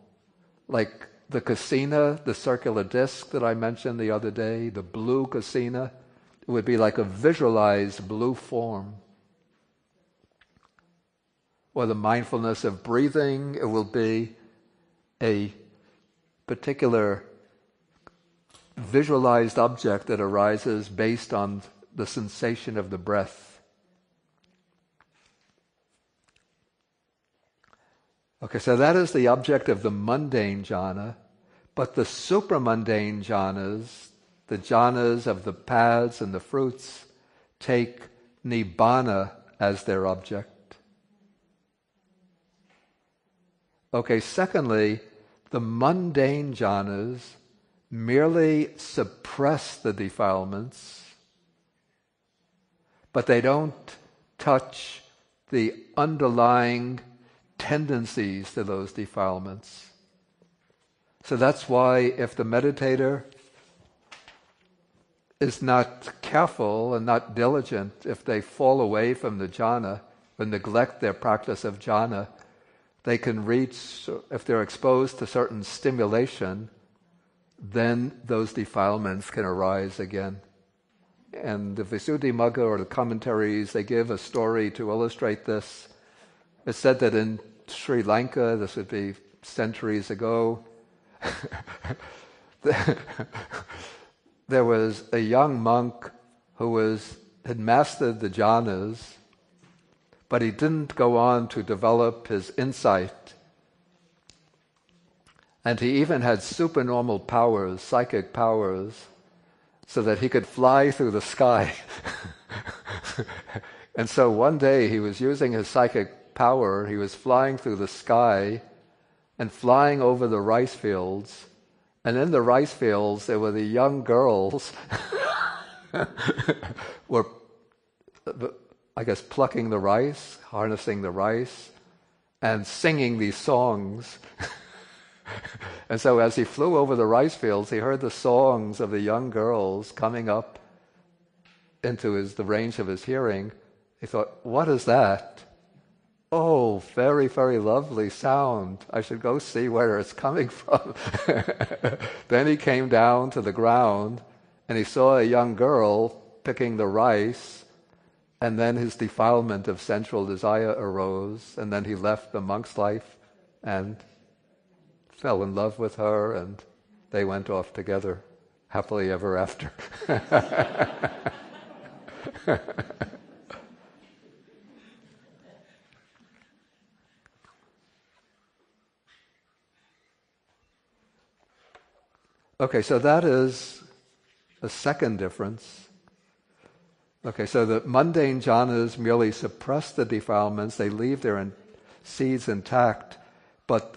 like the kasina, the circular disc that I mentioned the other day, the blue kasina. It would be like a visualized blue form. Or the mindfulness of breathing, it will be a particular visualized object that arises based on the sensation of the breath. Okay, so that is the object of the mundane jhana, but the supramundane jhanas, the jhanas of the paths and the fruits, take nibbana as their object. Okay, secondly, the mundane jhanas merely suppress the defilements, but they don't touch the underlying tendencies to those defilements. So that's why if the meditator is not careful and not diligent, if they fall away from the jhana or neglect their practice of jhana, they can reach, if they're exposed to certain stimulation, then those defilements can arise again. And the Visuddhimagga or the commentaries, they give a story to illustrate this. It's said that in Sri Lanka, this would be centuries ago, there was a young monk who had mastered the jhanas, but he didn't go on to develop his insight. And he even had supernormal powers, psychic powers, so that he could fly through the sky. And so one day he was using his psychic power, he was flying through the sky and flying over the rice fields. And in the rice fields there were the young girls were, I guess, plucking the rice, harnessing the rice. and singing these songs. And so as he flew over the rice fields, he heard the songs of the young girls coming up into the range of his hearing. He thought, what is that? Oh, very, very lovely sound. I should go see where it's coming from. Then he came down to the ground and he saw a young girl picking the rice, and then his defilement of sensual desire arose, and then he left the monk's life and fell in love with her, and they went off together happily ever after. Okay, so that is a second difference. Okay, so the mundane jhanas merely suppress the defilements, they leave their seeds intact, but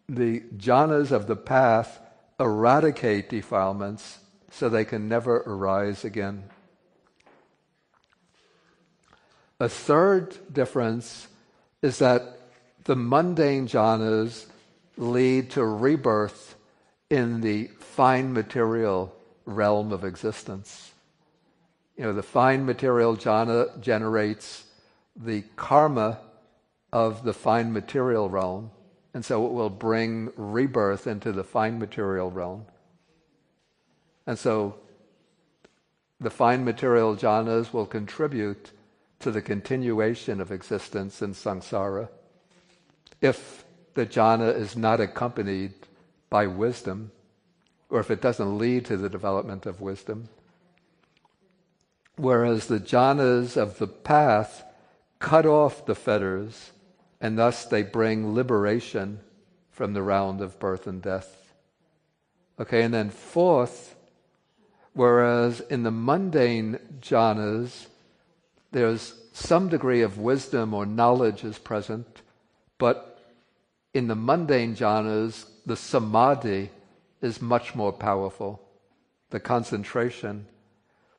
the jhanas of the path eradicate defilements so they can never arise again. A third difference is that the mundane jhanas lead to rebirth in the fine material realm of existence. The fine material jhana generates the karma of the fine material realm, and so it will bring rebirth into the fine material realm. And so the fine material jhanas will contribute to the continuation of existence in samsara if the jhana is not accompanied by wisdom, or if it doesn't lead to the development of wisdom. Whereas the jhanas of the path cut off the fetters, and thus they bring liberation from the round of birth and death. Okay, and then fourth, whereas in the mundane jhanas, there's some degree of wisdom or knowledge is present, but in the mundane jhanas, the samadhi is much more powerful, the concentration.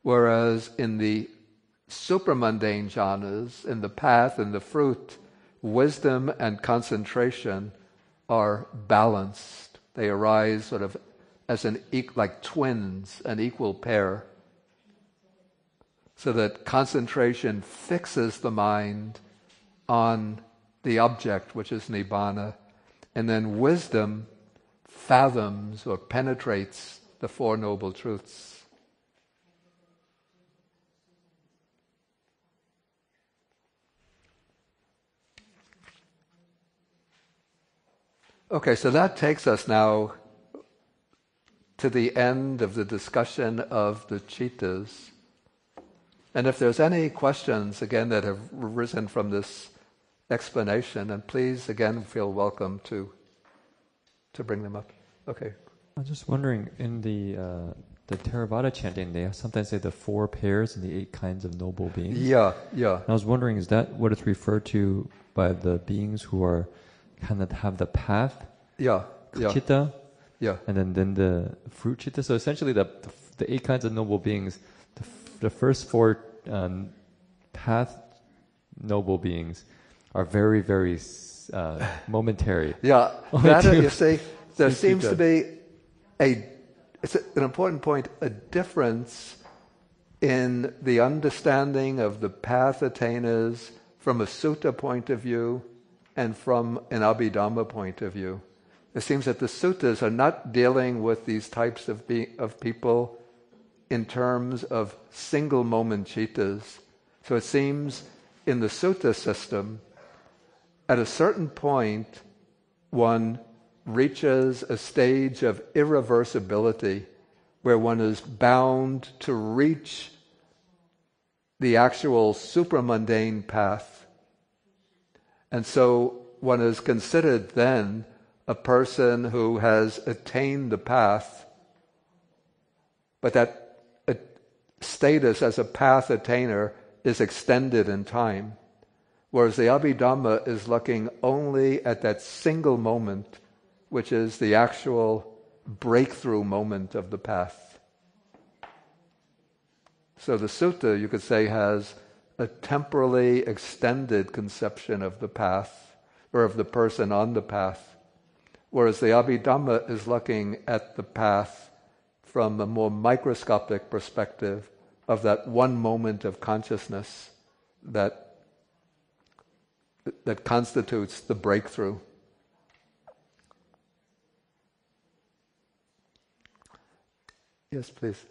Whereas in the supramundane jhanas, in the path and the fruit, wisdom and concentration are balanced. They arise sort of as like twins, an equal pair. So that concentration fixes the mind on the object, which is nibbana, and then wisdom fathoms or penetrates the Four Noble Truths. Okay, so that takes us now to the end of the discussion of the Cheetahs. And if there's any questions, again, that have arisen from this explanation, and please, again, feel welcome to bring them up. Okay. I'm just wondering, in the Theravada chanting, they sometimes say the 4 pairs and the 8 kinds of noble beings. Yeah. And I was wondering, is that what it's referred to by the beings who are kind of have the path? Yeah. Cheetah? Yeah. And then the fruit Cheetah. So essentially the 8 kinds of noble beings, the first 4 path noble beings are very, very momentary. Yeah, that you see, there seems to be it's an important point, a difference in the understanding of the path attainers from a sutta point of view and from an Abhidhamma point of view. It seems that the suttas are not dealing with these types of people in terms of single moment Cheetahs. So it seems in the sutta system, at a certain point, one reaches a stage of irreversibility where one is bound to reach the actual supramundane path. And so one is considered then a person who has attained the path, but that status as a path attainer is extended in time. Whereas the Abhidhamma is looking only at that single moment, which is the actual breakthrough moment of the path. So the sutta, you could say, has a temporally extended conception of the path, or of the person on the path. Whereas the Abhidhamma is looking at the path from a more microscopic perspective of that one moment of consciousness that constitutes the breakthrough. Yes, please.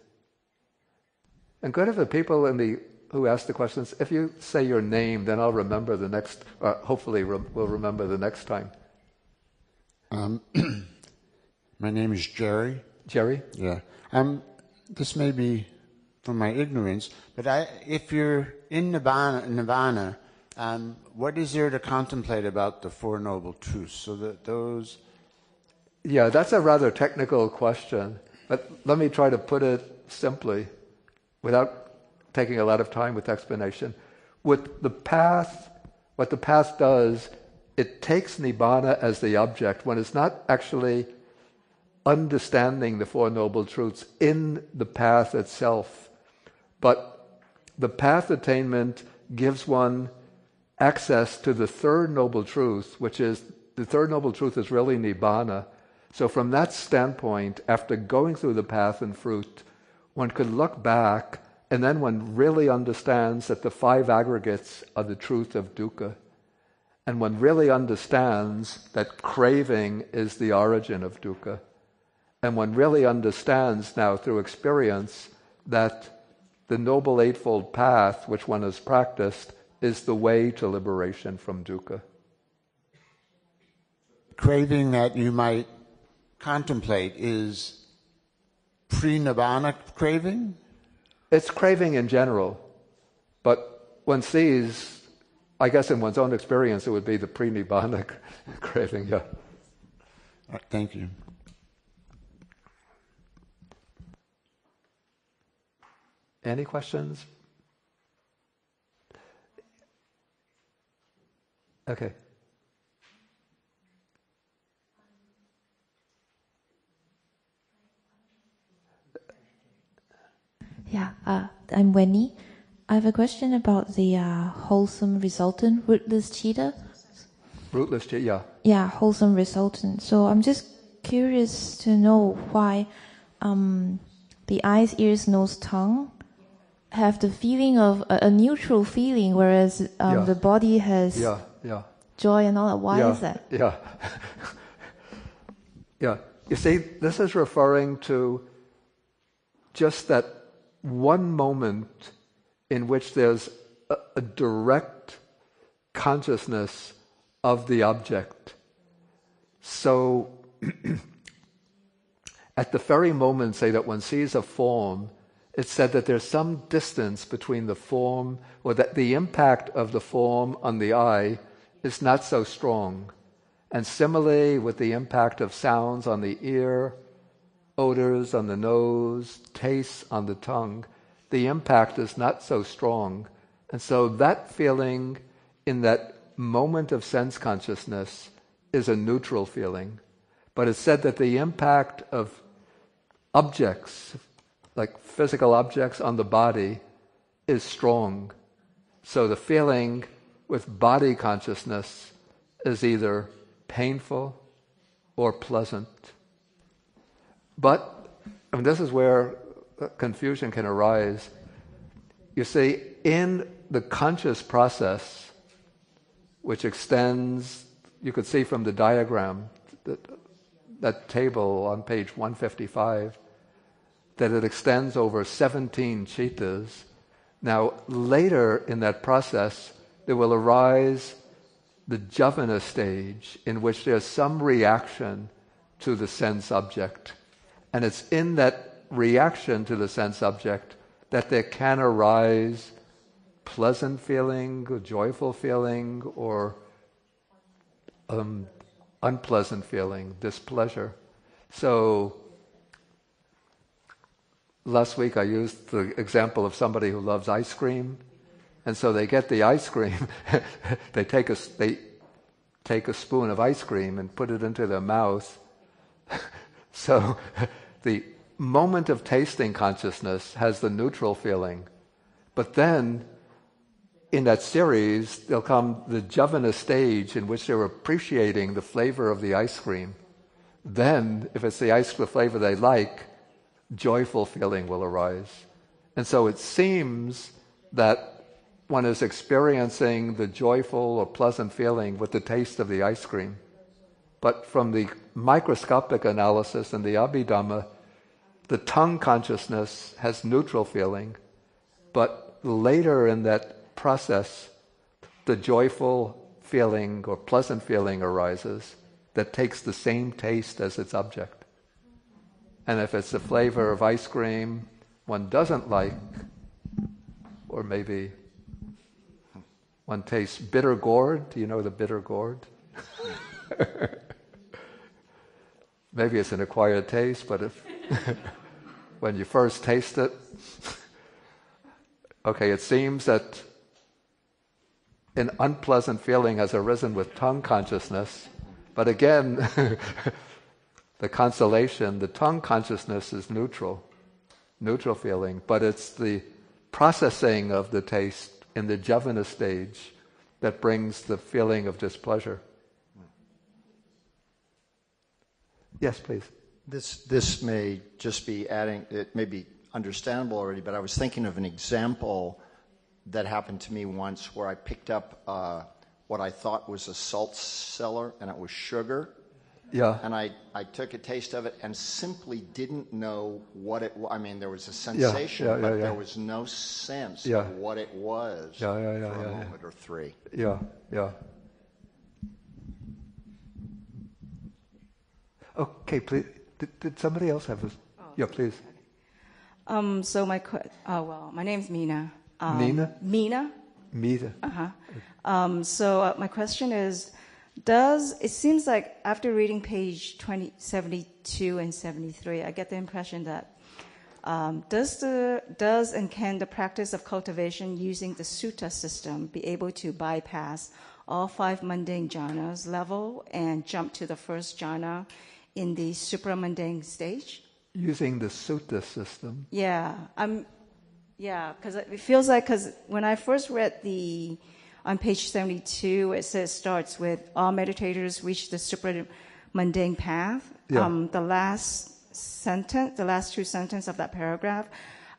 And good if the people who ask the questions, if you say your name, then I'll remember the next, hopefully we'll remember the next time. My name is Jerry. Jerry? Yeah. This may be from my ignorance, but if you're in nirvana, what is there to contemplate about the Four Noble Truths? So that those... Yeah, that's a rather technical question, but let me try to put it simply, without taking a lot of time with explanation. With the path, what the path does, it takes Nibbana as the object when it's not actually understanding the Four Noble Truths in the path itself. But the path attainment gives one access to the third Noble Truth, which is, the third Noble Truth is really Nibbana. So from that standpoint, after going through the path and fruit, one could look back, and then one really understands that the five aggregates are the truth of dukkha. And one really understands that craving is the origin of dukkha. And one really understands now through experience that the Noble Eightfold Path, which one has practiced, is the way to liberation from dukkha. Craving that you might contemplate is pre-nibbana craving? It's craving in general, but one sees, I guess in one's own experience, it would be the pre-nibbana craving, yeah. Thank you. Any questions? Okay. Yeah, I'm Wendy. I have a question about the wholesome resultant rootless cheetah. Rootless cheetah, yeah. Yeah, wholesome resultant. So I'm just curious to know why the eyes, ears, nose, tongue have the feeling of a neutral feeling, whereas the body has joy and all that. Why is that? Yeah. Yeah. You see, this is referring to just that one moment in which there's a direct consciousness of the object. So, at the very moment, say, that one sees a form, it's said that there's some distance between the form, or that the impact of the form on the eye is not so strong. And similarly, with the impact of sounds on the ear, odors on the nose, tastes on the tongue, the impact is not so strong. And so that feeling in that moment of sense consciousness is a neutral feeling. But it's said that the impact of objects, like physical objects on the body, is strong. So the feeling with body consciousness is either painful or pleasant. But this is where confusion can arise. You see, in the conscious process, which extends, you could see from the diagram, that table on page 155, that it extends over 17 cheetahs. Now, later in that process, there will arise the javana stage, in which there's some reaction to the sense object. And it's in that reaction to the sense object that there can arise pleasant feeling, joyful feeling, or unpleasant feeling, displeasure. So last week I used the example of somebody who loves ice cream, and so they get the ice cream, they take a spoon of ice cream and put it into their mouth. So the moment of tasting consciousness has the neutral feeling, but then in that series, there'll come the Javana stage in which they're appreciating the flavor of the ice cream. Then, if it's the ice cream flavor they like, joyful feeling will arise. And so it seems that one is experiencing the joyful or pleasant feeling with the taste of the ice cream. But from the microscopic analysis in the Abhidhamma, the tongue consciousness has neutral feeling, but later in that process, the joyful feeling or pleasant feeling arises that takes the same taste as its object. And if it's the flavor of ice cream one doesn't like, or maybe one tastes bitter gourd, do you know the bitter gourd? Maybe it's an acquired taste, but if when you first taste it, okay, it seems that an unpleasant feeling has arisen with tongue consciousness, but again, the consolation, the tongue consciousness is neutral feeling, but it's the processing of the taste in the Javana stage that brings the feeling of displeasure. Yes, please. This may just be adding, it may be understandable already, but I was thinking of an example that happened to me once where I picked up what I thought was a salt cellar, and it was sugar. Yeah. And I took a taste of it and simply didn't know what it was. I mean, there was a sensation, but there was no sense of what it was for a moment or three. Yeah. Okay, please. Did somebody else have this? Yeah, please. Okay. So my name is Mina. Nina? Mina. Uh-huh. So my question is, it seems like after reading page 72 and 73, I get the impression that does and can the practice of cultivation using the sutta system be able to bypass all 5 mundane jhanas level and jump to the first jhana in the supramundane stage? Using the sutta system? Yeah, because it feels like, because when I first read on page 72, it starts with all meditators reach the supramundane path. Yeah. The last two sentences of that paragraph,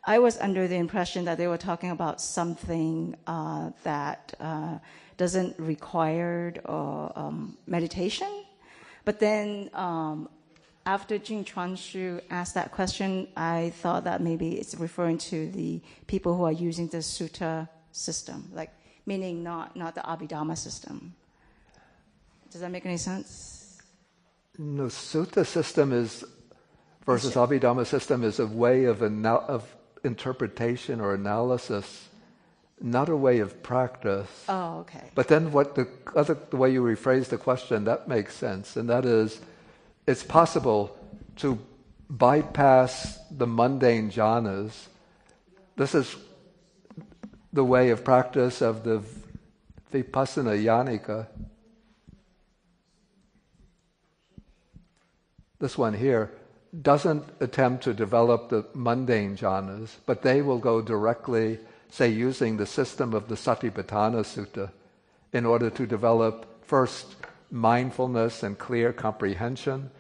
I was under the impression that they were talking about something that doesn't require meditation. But then after Jing Chuanshu asked that question, I thought that maybe it's referring to the people who are using the sutta system, like meaning not the Abhidhamma system. Does that make any sense? No, sutta system versus Abhidhamma system is a way of interpretation or analysis, not a way of practice. Oh, okay. But then the way you rephrase the question, that makes sense, and that is, it's possible to bypass the mundane jhanas. This is the way of practice of the Vipassana Yanika. This one here doesn't attempt to develop the mundane jhanas, but they will go directly, say, using the system of the Satipatthana Sutta in order to develop first mindfulness and clear comprehension,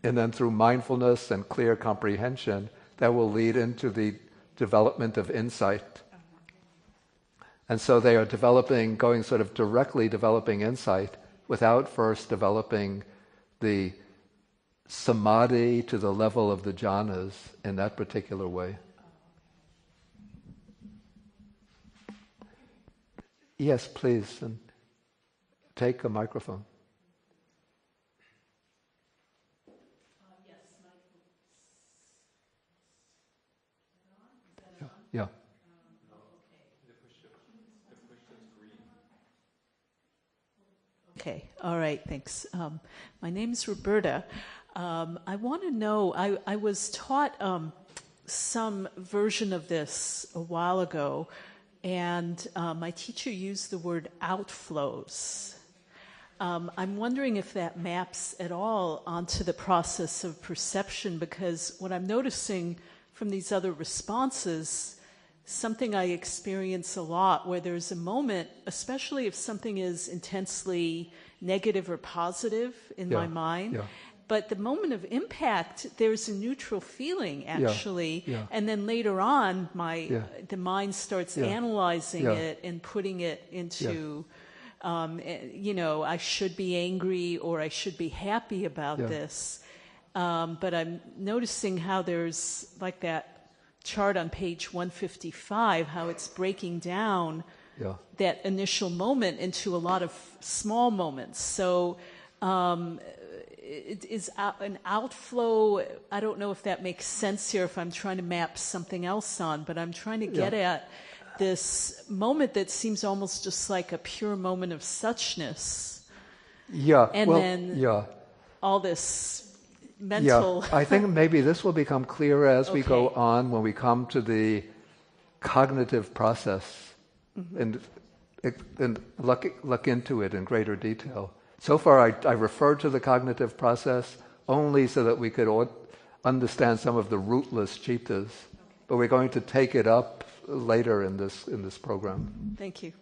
and then through mindfulness and clear comprehension, that will lead into the development of insight. And so they are going sort of directly developing insight without first developing the samadhi to the level of the jhanas in that particular way. Yes, please, and take a microphone. Yeah. Okay, all right, thanks. My name is Roberta. I want to know, I was taught some version of this a while ago, and my teacher used the word outflows. I'm wondering if that maps at all onto the process of perception, because what I'm noticing from these other responses, something I experience a lot, where there's a moment, especially if something is intensely negative or positive in my mind, but the moment of impact, there's a neutral feeling actually, and then later on, the mind starts analyzing it and putting it into, I should be angry or I should be happy about this. But I'm noticing how there's like that chart on page 155, how it's breaking down that initial moment into a lot of small moments. So it is an outflow. I don't know if that makes sense here, if I'm trying to map something else on, but I'm trying to get at this moment that seems almost just like a pure moment of suchness. And then all this mental... I think maybe this will become clearer as we go on, when we come to the cognitive process and look into it in greater detail. So far, I referred to the cognitive process only so that we could understand some of the rootless cheetahs, but we're going to take it up later in this program. Thank you.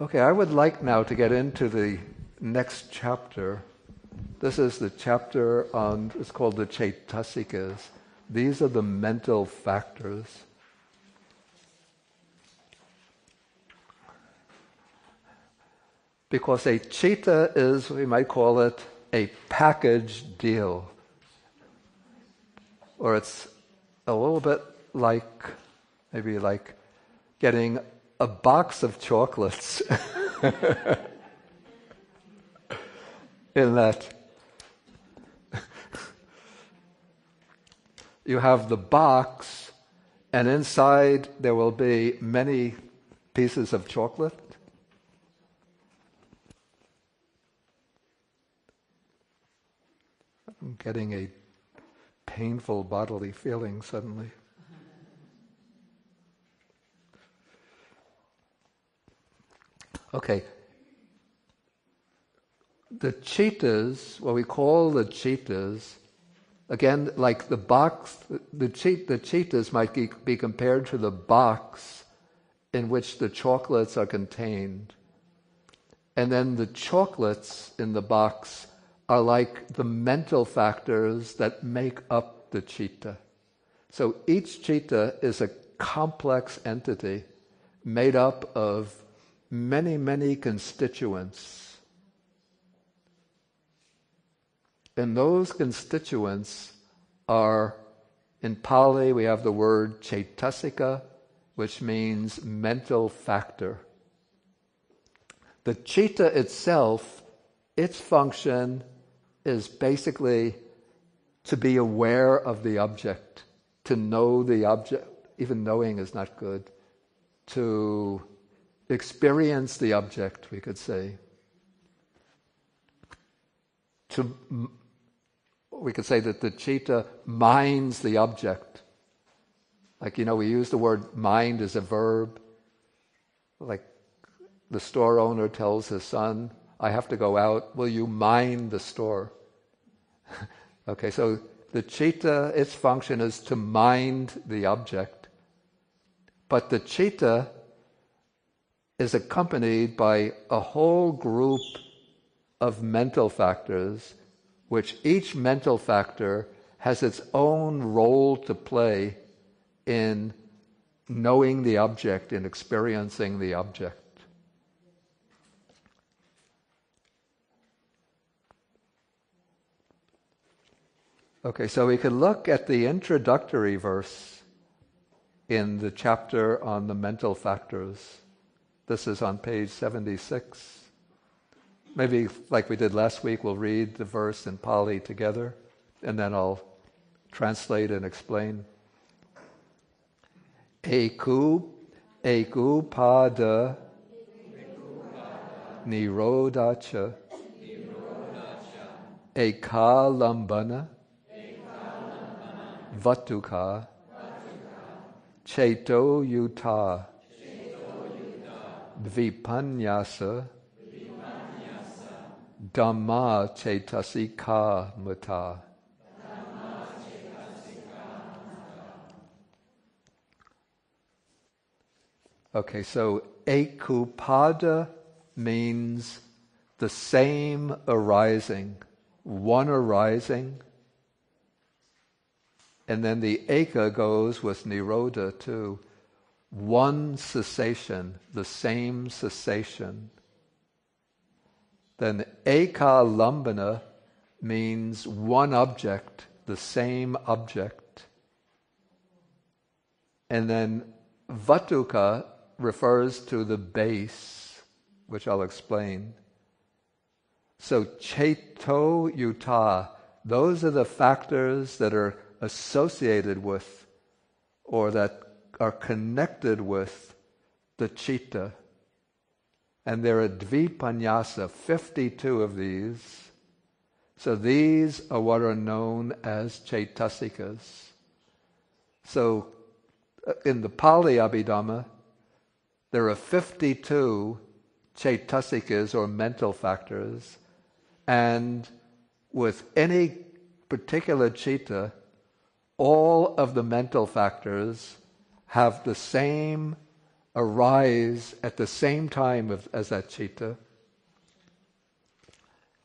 Okay, I would like now to get into the next chapter. This is the chapter on, it's called the Chaitasikas. These are the mental factors. Because a cheetah is, we might call it, a package deal. Or it's a little bit maybe like getting a box of chocolates. In that you have the box, and inside there will be many pieces of chocolate. I'm getting a painful bodily feeling suddenly. Okay. The cheetahs, what we call the cheetahs, again, like the box, the cheetahs might be compared to the box in which the chocolates are contained. And then the chocolates in the box are like the mental factors that make up the cheetah. So each cheetah is a complex entity made up of many, many constituents. And those constituents are, in Pali we have the word Chaitasika, which means mental factor. The cheetah itself, its function is basically to be aware of the object, to know the object. Even knowing is not good. To experience the object, we could say. We could say that the cheetah minds the object. Like, we use the word mind as a verb. Like the store owner tells his son, I have to go out, will you mind the store? Okay, so the cheetah, its function is to mind the object. But the cheetah is accompanied by a whole group of mental factors, which each mental factor has its own role to play in knowing the object, in experiencing the object. Okay, so we can look at the introductory verse in the chapter on the mental factors. This is on page 76. Maybe, like we did last week, we'll read the verse in Pali together, and then I'll translate and explain. Eku pada nirodhacha ekalambana vatuka cheto yuta dvipanyasa Dhamma Chaitasika Mata. Okay, so ekupada means the same arising, one arising. And then the eka goes with nirodha too. One cessation, the same cessation. Then ekalambana means one object, the same object. And then vatuka refers to the base, which I'll explain. So cheto yuta, those are the factors that are associated with or that are connected with the Cheetah. And there are dvipanyasa, 52 of these. So these are what are known as Chaitasikas. So in the Pali Abhidhamma, there are 52 Chaitasikas or mental factors, and with any particular Cheetah, all of the mental factors have the same arise at the same time as that Cheetah.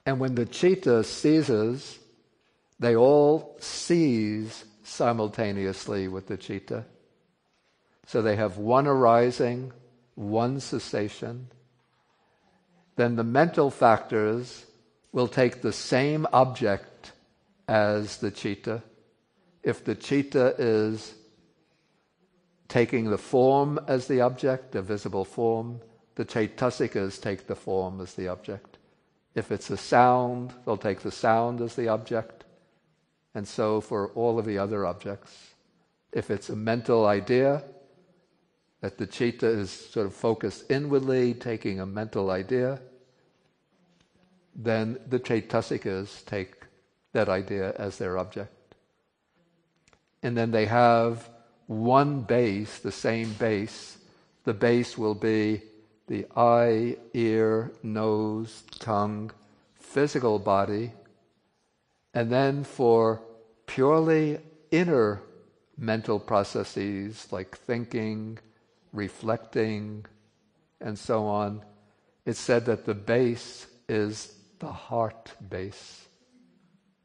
And when the Cheetah ceases, they all cease simultaneously with the Cheetah. So they have one arising, one cessation. Then the mental factors will take the same object as the Cheetah. If the Cheetah is taking the form as the object, a visible form, the Chaitasikas take the form as the object. If it's a sound, they'll take the sound as the object, and so for all of the other objects. If it's a mental idea, that the Cheetah is sort of focused inwardly, taking a mental idea, then the Chaitasikas take that idea as their object. And then they have one base, the same base. The base will be the eye, ear, nose, tongue, physical body. And then for purely inner mental processes like thinking, reflecting, and so on, it's said that the base is the heart base.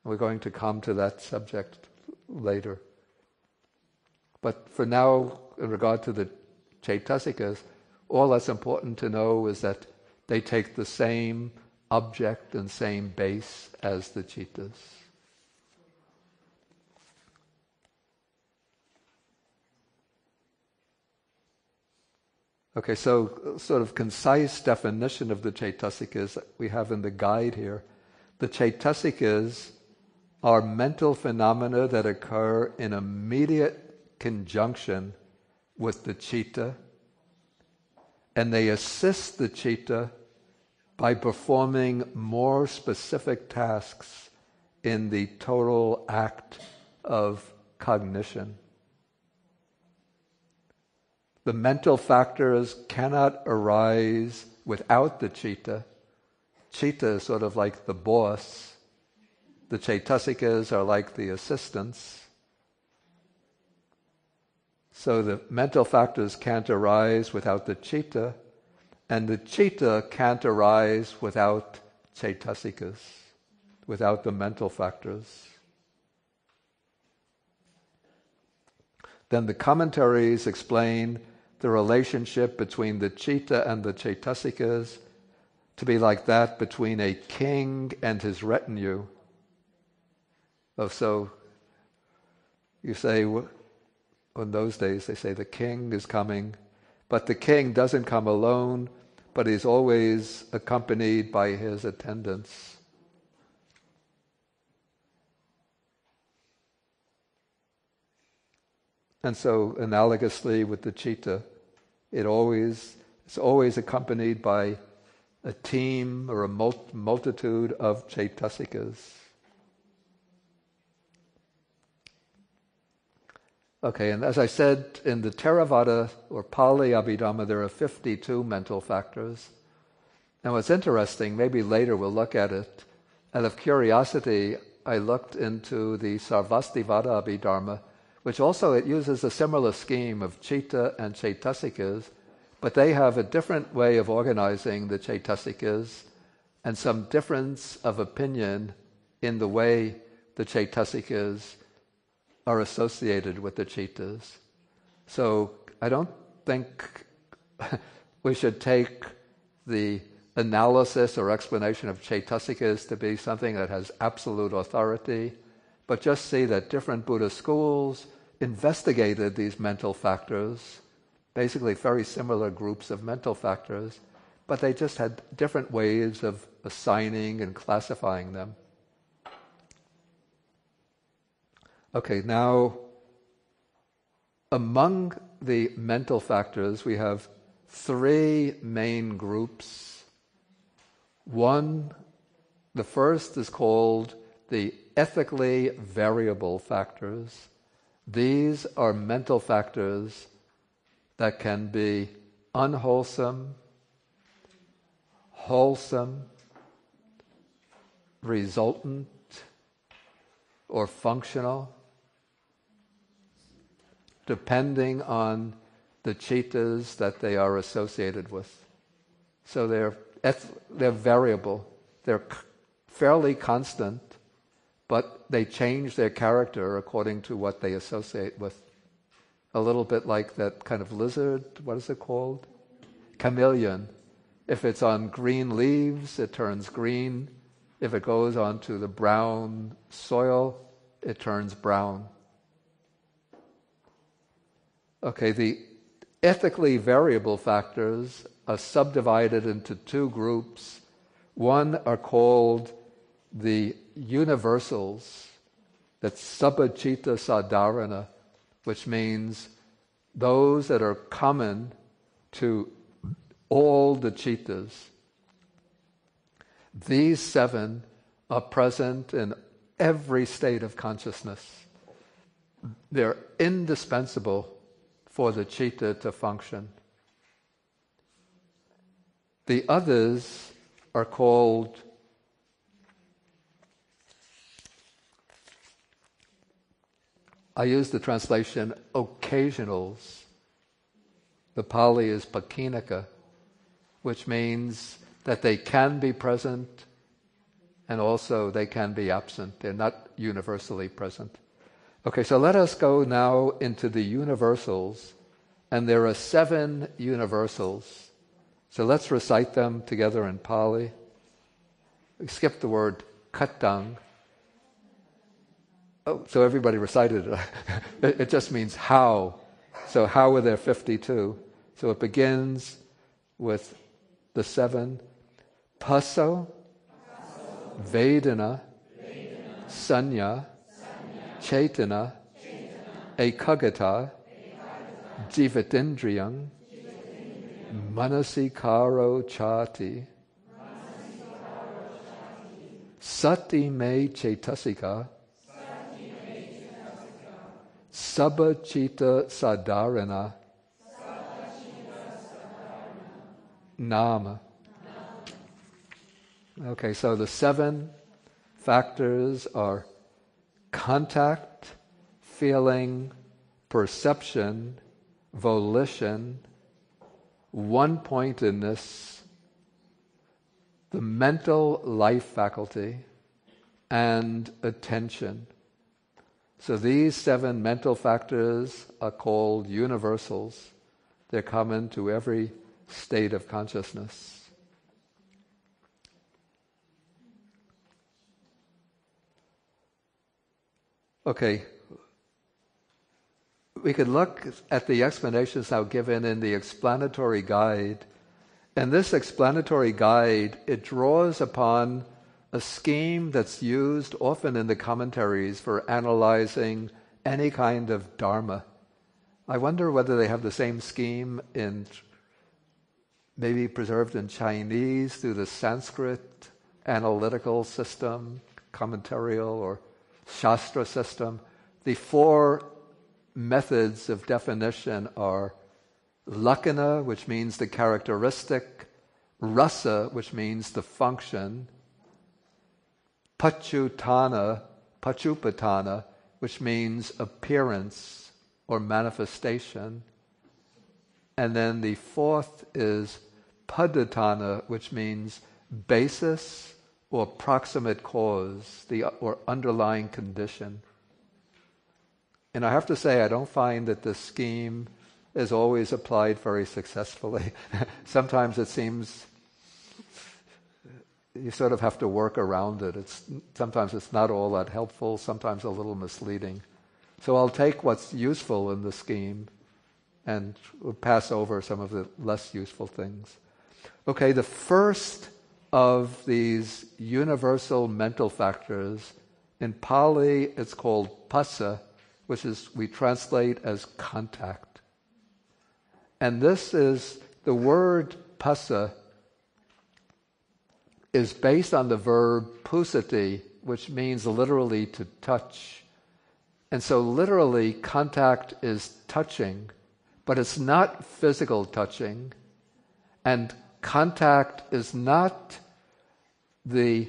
We're going to come to that subject later. But for now, in regard to the Chaitasikas, all that's important to know is that they take the same object and same base as the Cheetahs. Okay, so sort of concise definition of the Chaitasikas we have in the guide here. The Chaitasikas are mental phenomena that occur in immediate conjunction with the Cheetah, and they assist the Cheetah by performing more specific tasks in the total act of cognition. The mental factors cannot arise without the Cheetah. Cheetah is sort of like the boss. The Chaitasikas are like the assistants. So the mental factors can't arise without the Cheetah, and the Cheetah can't arise without Chaitasikas, without the mental factors. Then the commentaries explain the relationship between the Cheetah and the Chaitasikas to be like that between a king and his retinue. Oh, so you say, in those days they say the king is coming, but the king doesn't come alone, but he's always accompanied by his attendants. And so analogously with the Cheetah, it's always accompanied by a team or a multitude of Chaitasikas. Okay, and as I said, in the Theravada or Pali Abhidhamma, there are 52 mental factors. Now what's interesting, maybe later we'll look at it, out of curiosity, I looked into the Sarvastivada Abhidhamma, which also it uses a similar scheme of Cheetah and Chaitasikas, But they have a different way of organizing the Chaitasikas and some difference of opinion in the way the Chaitasikas are associated with the Cheetahs. So I don't think we should take the analysis or explanation of Chaitasikas to be something that has absolute authority, but just see that different Buddhist schools investigated these mental factors, basically very similar groups of mental factors, but they just had different ways of assigning and classifying them. Okay, now, among the mental factors, we have three main groups. One, the first is called the ethically variable factors. These are mental factors that can be unwholesome, wholesome, resultant, or functional, depending on the cheetahs that they are associated with. So they're variable. They're fairly constant, but they change their character according to what they associate with. A little bit like that kind of lizard, what is it called? Chameleon. If it's on green leaves, it turns green. If it goes onto the brown soil, it turns brown. Okay, the ethically variable factors are subdivided into two groups. One are called the universals, that's sabachita sadharana, which means those that are common to all the cheetahs. These seven are present in every state of consciousness. They're indispensable for the cheetah to function. The others are called I use the translation occasionals. The Pali is pakinika, which means that they can be present and also they can be absent. They're not universally present. Okay, so let us go now into the universals, and there are 7 universals. So let's recite them together in Pali. We skipped the word katang. Oh, so everybody recited it. It just means how. So how are there 52? So it begins with the 7. Paso, Vedana, Sanya, Chetana, Ekagata, Jivatindriyam, Manasikaro Chati, Sati Me Chetasika, Sabachita Sadharana, Nama. Okay, so the 7 factors are contact, feeling, perception, volition, one-pointedness, the mental life faculty, and attention. So these 7 mental factors are called universals. They're common to every state of consciousness. Okay, we could look at the explanations now given in the explanatory guide. And this explanatory guide, it draws upon a scheme that's used often in the commentaries for analyzing any kind of Dharma. I wonder whether they have the same scheme in, maybe preserved in Chinese through the Sanskrit analytical system, commentarial or Shastra system. The 4 methods of definition are lakkhana, which means the characteristic, rasa, which means the function, pachupatana, which means appearance or manifestation, And then the fourth is padhatthana, which means basis or proximate cause, or underlying condition. And I have to say, I don't find that this scheme is always applied very successfully. Sometimes it seems you sort of have to work around it. Sometimes it's not all that helpful, sometimes a little misleading. So I'll take what's useful in the scheme and pass over some of the less useful things. Okay, the first of these universal mental factors, in Pali it's called phassa, which we translate as contact. And this is, the word phassa is based on the verb pusati, which means literally to touch. And so literally contact is touching, but it's not physical touching. And contact is not the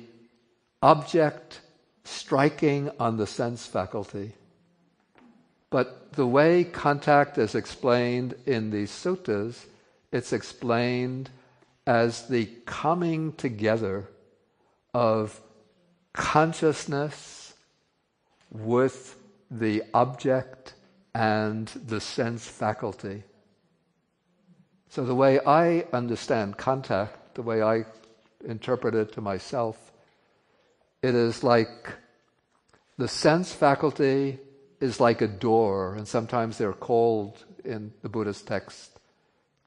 object striking on the sense faculty. But the way contact is explained in these suttas, it's explained as the coming together of consciousness with the object and the sense faculty. So the way I understand contact, the way I interpret it to myself, it is like the sense faculty is like a door, and sometimes they're called in the Buddhist text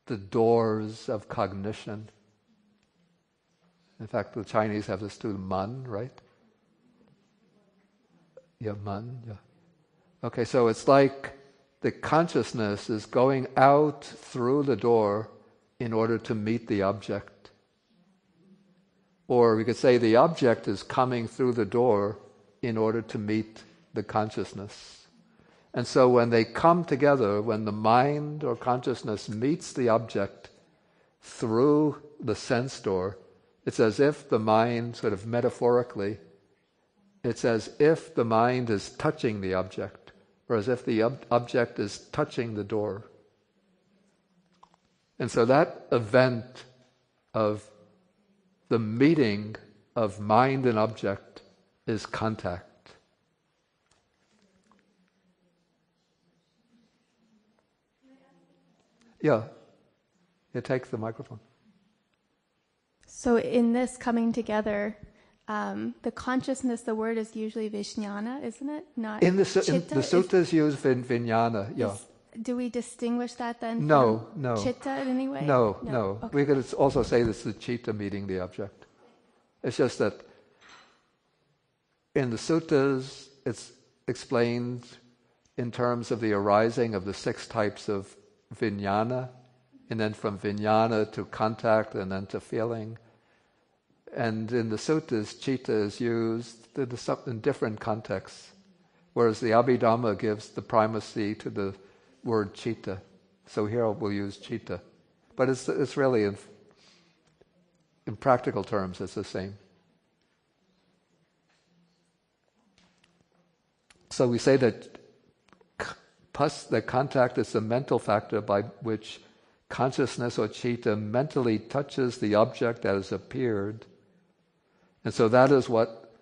the doors of cognition. In fact, the Chinese have this too, man, right? Yeah, man, yeah. Okay, so it's like the consciousness is going out through the door in order to meet the object. Or we could say the object is coming through the door in order to meet the consciousness. And so when they come together, when the mind or consciousness meets the object through the sense door, it's as if the mind, sort of metaphorically, it's as if the mind is touching the object, or as if the object is touching the door. And so that event of the meeting of mind and object is contact. Yeah, you take the microphone. So in this coming together, the consciousness, the word is usually vijnana, isn't it? Not in the chitta. The suttas use vijnana, yeah. Do we distinguish that then no. chitta in any way? No. Okay. We could also say this is the chitta meeting the object. It's just that in the suttas, it's explained in terms of the arising of the 6 types of vijnana, and then from vijnana to contact, and then to feeling. And in the suttas, chitta is used in different contexts, whereas the Abhidhamma gives the primacy to the word chitta. So here we'll use chitta. But it's really, in practical terms, it's the same. So we say that the contact is the mental factor by which consciousness or chitta mentally touches the object that has appeared. And so that is what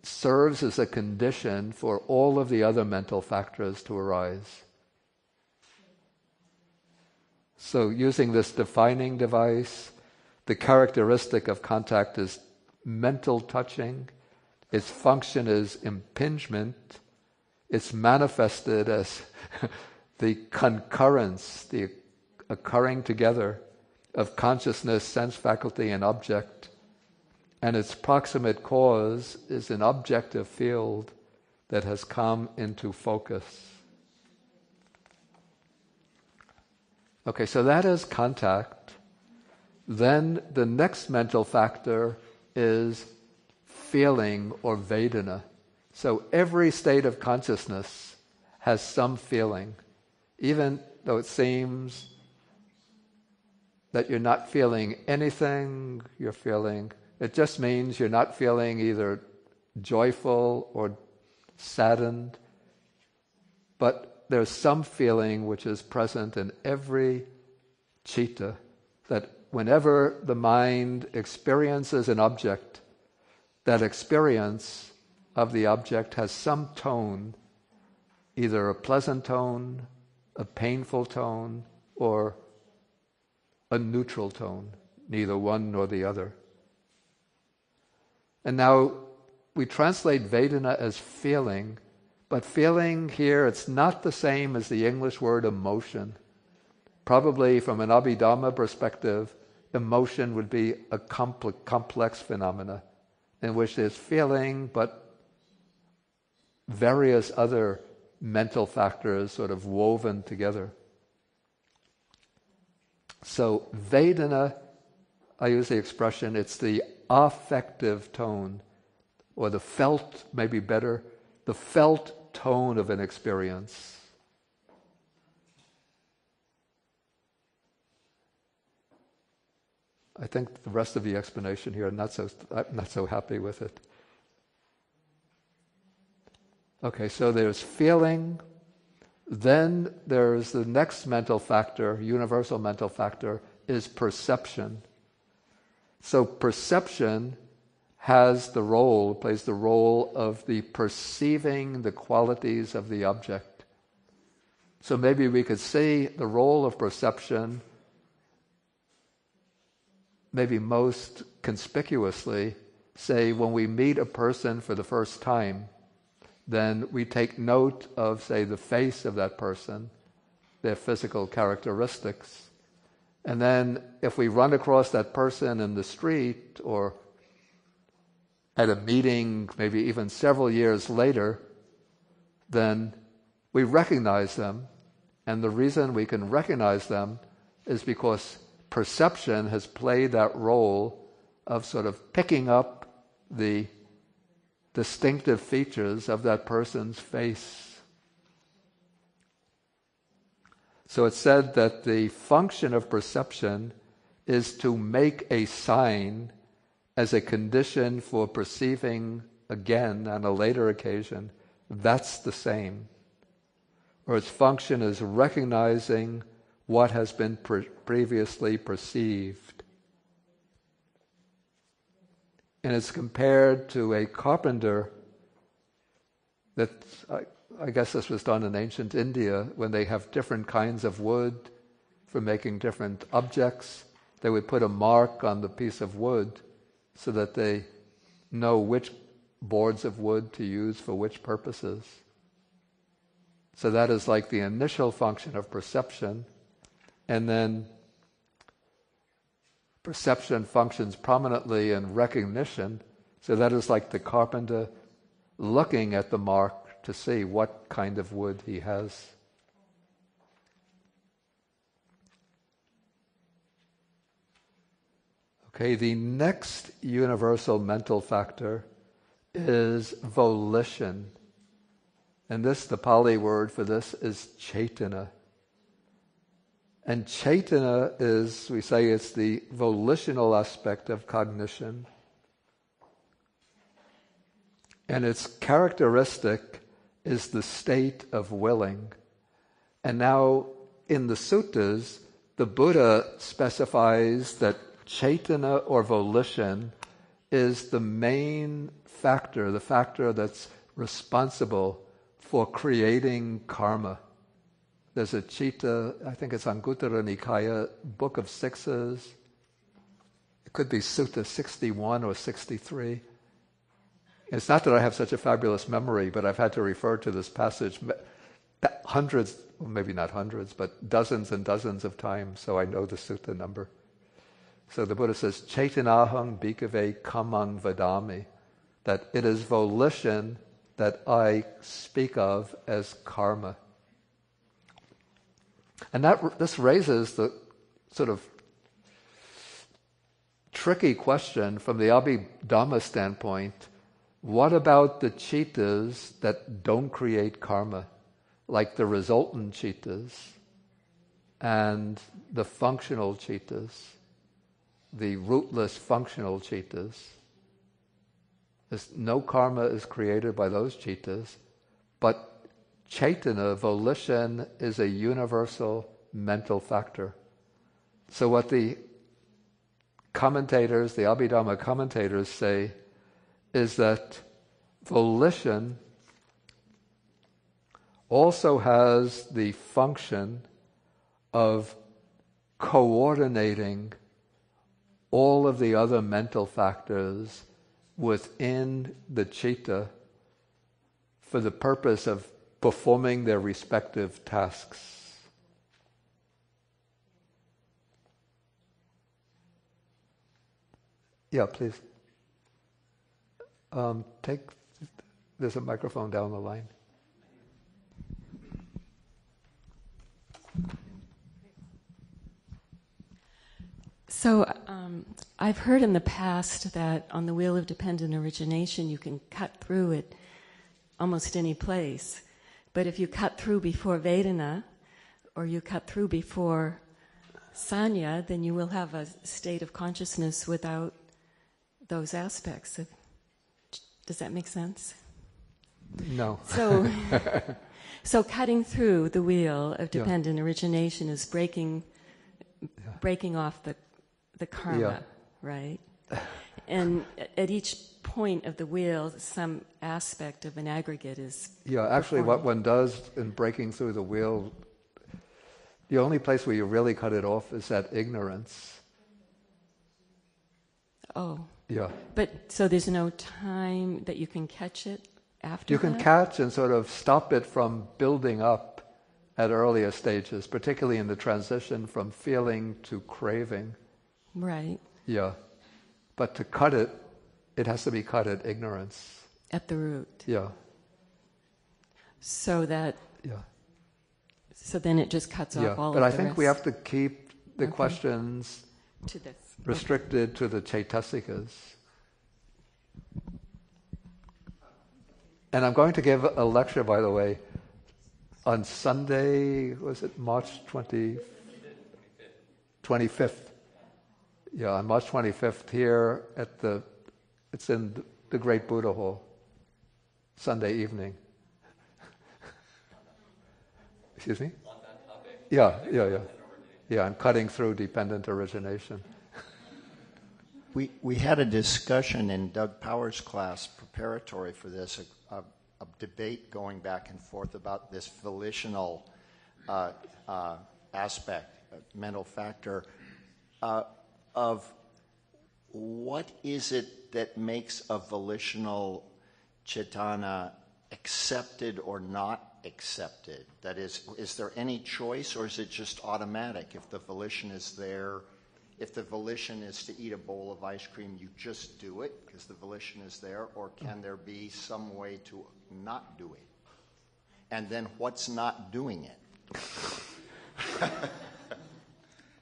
serves as a condition for all of the other mental factors to arise. So using this defining device, the characteristic of contact is mental touching. Its function is impingement. It's manifested as the concurrence, the occurring together of consciousness, sense faculty, and object. And its proximate cause is an objective field that has come into focus. Okay, so that is contact. Then the next mental factor is feeling or vedana. So every state of consciousness has some feeling, even though it seems that you're not feeling anything, it just means you're not feeling either joyful or saddened. But there's some feeling which is present in every cheetah, that whenever the mind experiences an object, that experience of the object has some tone, either a pleasant tone, a painful tone, or a neutral tone, neither one nor the other. And now we translate Vedana as feeling, but feeling here, it's not the same as the English word emotion. Probably from an Abhidhamma perspective, emotion would be a complex phenomena in which there's feeling, but various other mental factors sort of woven together. So Vedana, I use the expression, it's the affective tone, or the felt, maybe better, the felt tone of an experience. I think the rest of the explanation here, I'm not so happy with it. Okay, so there's feeling, then there's the next mental factor, universal mental factor, is perception. So perception plays the role of the perceiving the qualities of the object. So maybe we could see the role of perception maybe most conspicuously, say when we meet a person for the first time, then we take note of, say, the face of that person, their physical characteristics. And then if we run across that person in the street or at a meeting, maybe even several years later, then we recognize them. And the reason we can recognize them is because perception has played that role of sort of picking up the distinctive features of that person's face. So it's said that the function of perception is to make a sign as a condition for perceiving again on a later occasion. That's the same. Or its function is recognizing what has been previously perceived. And it's compared to a carpenter that, I guess this was done in ancient India, when they have different kinds of wood for making different objects. They would put a mark on the piece of wood so that they know which boards of wood to use for which purposes. So that is like the initial function of perception. And then perception functions prominently in recognition. So that is like the carpenter looking at the mark to see what kind of wood he has. Okay, the next universal mental factor is volition. And the Pali word for this is Chaitana. And Chaitana is, we say, it's the volitional aspect of cognition. And its characteristic is the state of willing. And now, in the suttas, the Buddha specifies that Chaitana or volition is the main factor, the factor that's responsible for creating karma. There's a Cheetah, I think it's Anguttara Nikaya, Book of Sixes. It could be Sutta 61 or 63. It's not that I have such a fabulous memory, but I've had to refer to this passage hundreds, well, maybe not hundreds, but dozens and dozens of times, so I know the sutta number. So the Buddha says, Chaitanaham bhikkhave kamang vadami, that it is volition that I speak of as karma. And this raises the sort of tricky question from the Abhidhamma standpoint. What about the cheetahs that don't create karma, like the resultant cheetahs and the functional cheetahs, the rootless functional cheetahs? No karma is created by those cheetahs, but Chaitana, volition, is a universal mental factor. So what the commentators, the Abhidhamma commentators say is that volition also has the function of coordinating all of the other mental factors within the Cheetah for the purpose of performing their respective tasks. Yeah, please. There's a microphone down the line. So I've heard in the past that on the wheel of dependent origination you can cut through it almost any place. But if you cut through before Vedana or you cut through before Sanya, then you will have a state of consciousness without those aspects. Does that make sense? No. So cutting through the wheel of dependent origination is breaking off the karma, right? And at each point of the wheel, some aspect of an aggregate is actually performed. what one does in breaking through the wheel, the only place where you really cut it off is at ignorance. Oh. Yeah. But so there's no time that you can catch it after You can that? catch and sort of stop it from building up at earlier stages, particularly in the transition from feeling to craving. Right. Yeah. But to cut it, it has to be cut at ignorance. At the root. Yeah. So that... Yeah. So then it just cuts off all of the rest. But I think we have to keep the questions to this. Restricted to the Chaitasikas. And I'm going to give a lecture, by the way, on Sunday, was it March 25th? Yeah, on March 25th here it's in the Great Buddha Hall, Sunday evening. Excuse me? On that topic. Yeah, I'm cutting through dependent origination. We had a discussion in Doug Power's class preparatory for this, a debate going back and forth about this volitional aspect, mental factor, of what is it that makes a volitional chetana accepted or not accepted? That is there any choice, or is it just automatic? If the volition is there, if the volition is to eat a bowl of ice cream, you just do it because the volition is there, or can there be some way to not do it? And then what's not doing it?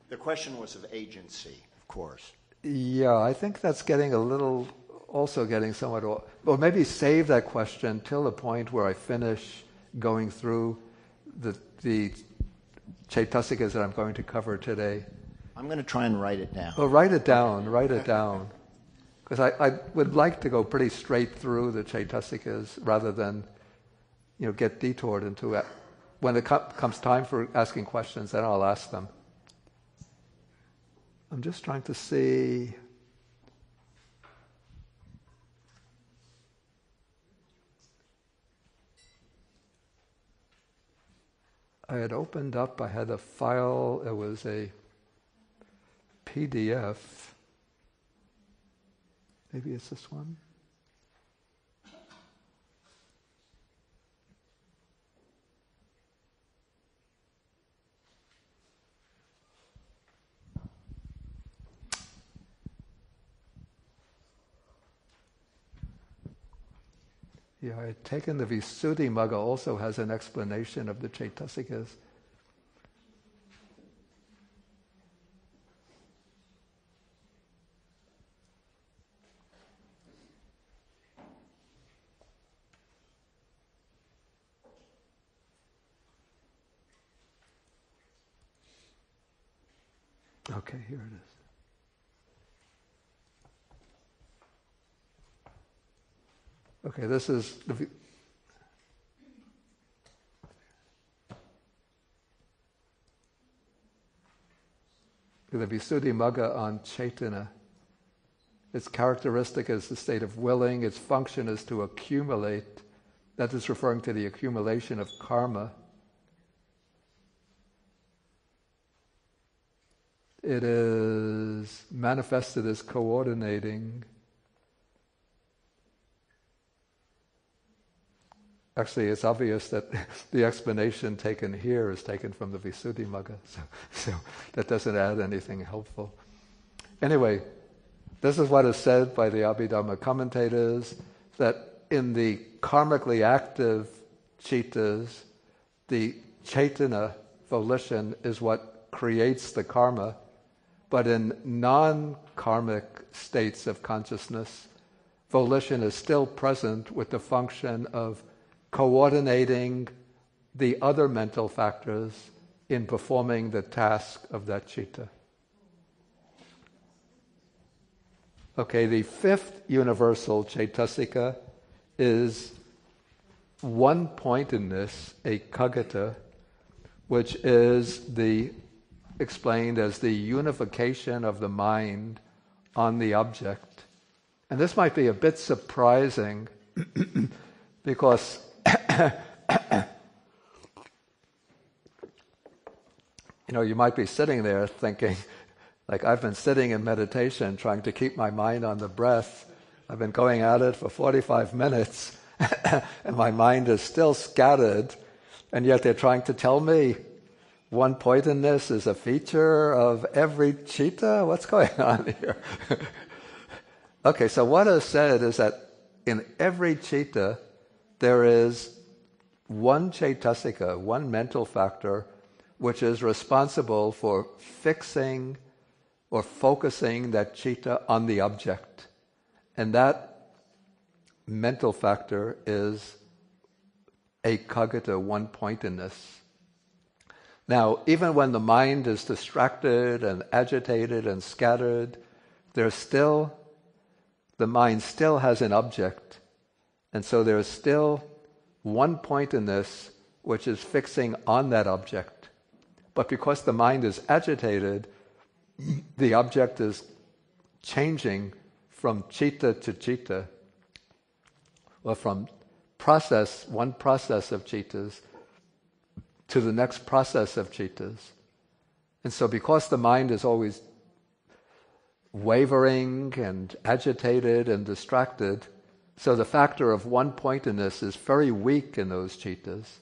The question was of agency, of course. Yeah, I think that's getting somewhat, or maybe save that question till the point where I finish going through the Chaitasikas that I'm going to cover today. I'm going to try and write it down. Well, write it down. Because I would like to go pretty straight through the Chaitasikas rather than, get detoured into it. When it comes time for asking questions, then I'll ask them. I'm just trying to see. I had opened up, I had a file, it was a PDF. Maybe it's this one. Yeah, I had taken the Visuddhimagga also has an explanation of the Chaitasikas. Okay, here it is. Okay, this is the Visuddhimagga on Chaitana. Its characteristic is the state of willing. Its function is to accumulate. That is referring to the accumulation of karma. It is manifested as coordinating. Actually, it's obvious that the explanation taken here is taken from the Visuddhimagga, so that doesn't add anything helpful. Anyway, this is what is said by the Abhidhamma commentators, that in the karmically active Cheetahs, the Chaitana volition is what creates the karma, but in non-karmic states of consciousness, volition is still present with the function of coordinating the other mental factors in performing the task of that Cheetah. Okay, the fifth universal Chaitasika is one-pointedness, a kagata, which is explained as the unification of the mind on the object. And this might be a bit surprising because you might be sitting there thinking, like, I've been sitting in meditation trying to keep my mind on the breath. I've been going at it for 45 minutes and my mind is still scattered, and yet they're trying to tell me one-pointedness is a feature of every Cheetah? What's going on here? Okay, so what is said is that in every Cheetah there is one Chaitasika, one mental factor, which is responsible for fixing or focusing that Cheetah on the object. And that mental factor is ekagata, one-pointedness. Now, even when the mind is distracted and agitated and scattered, the mind still has an object. And so there is still one-pointedness which is fixing on that object. But because the mind is agitated, the object is changing from Cheetah to Cheetah, or from one process of Cheetahs to the next process of Cheetahs. And so because the mind is always wavering and agitated and distracted, so the factor of one-pointedness is very weak in those Cheetahs,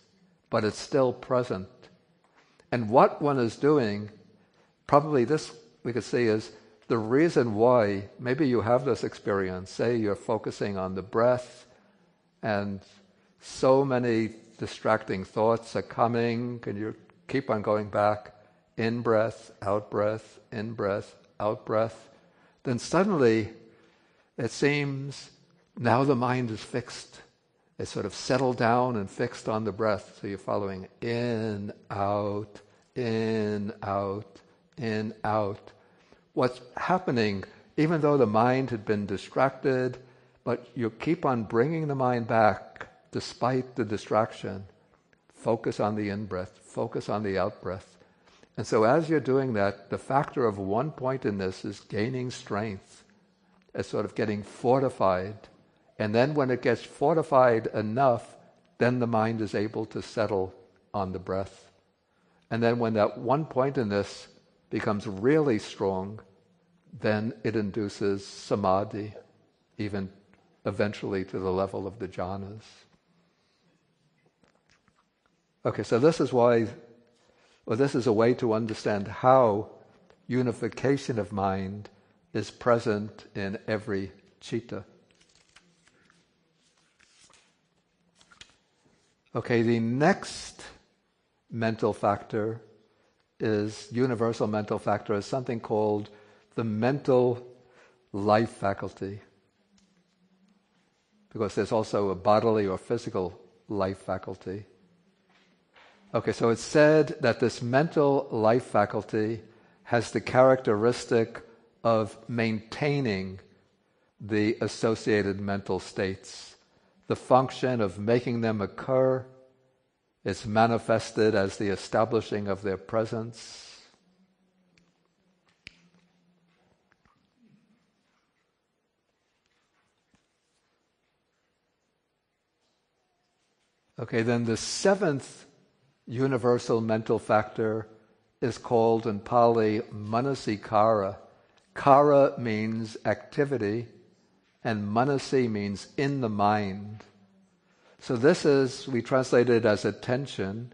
but it's still present. And what one is doing, probably this we could say is the reason why, maybe you have this experience, say you're focusing on the breath and so many distracting thoughts are coming and you keep on going back, in breath, out breath, in breath, out breath. Then suddenly it seems now the mind is fixed. It's sort of settled down and fixed on the breath. So you're following in, out, in, out, in, out. What's happening, even though the mind had been distracted, but you keep on bringing the mind back despite the distraction. Focus on the in-breath, focus on the out-breath. And so as you're doing that, the factor of one-pointedness is gaining strength. It's sort of getting fortified. And then when it gets fortified enough, then the mind is able to settle on the breath. And then when that one-pointedness becomes really strong, then it induces samadhi, even eventually to the level of the jhanas. Okay, so this is a way to understand how unification of mind is present in every Cheetah. Okay, the next mental factor universal mental factor is something called the mental life faculty. Because there's also a bodily or physical life faculty. Okay, so it's said that this mental life faculty has the characteristic of maintaining the associated mental states. The function of making them occur is manifested as the establishing of their presence. Okay, then the seventh universal mental factor is called in Pali manasikara. Kara means activity, and manasi means in the mind. So this is, we translate it as attention,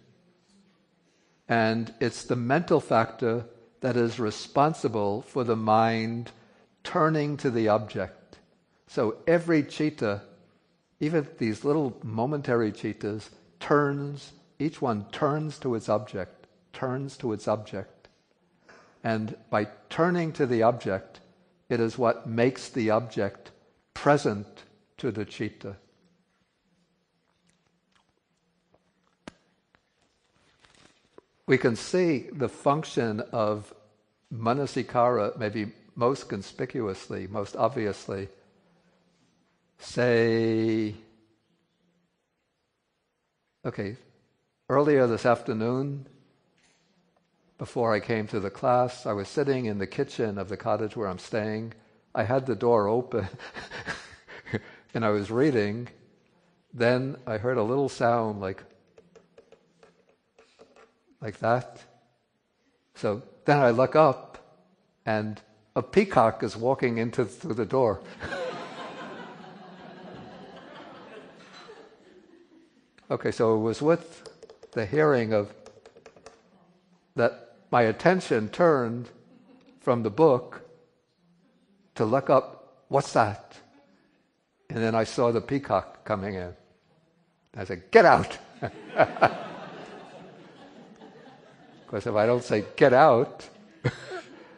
and it's the mental factor that is responsible for the mind turning to the object. So every cheetah, even these little momentary cheetahs, each one turns to its object. And by turning to the object, it is what makes the object present to the cheetah. We can see the function of manasikara maybe most conspicuously, most obviously. Say, okay, earlier this afternoon, before I came to the class, I was sitting in the kitchen of the cottage where I'm staying. I had the door open and I was reading. Then I heard a little sound like that. So then I look up and a peacock is walking through the door. Okay, so it was with the hearing of that my attention turned from the book to look up, what's that? And then I saw the peacock coming in. I said, get out! Because if I don't say get out,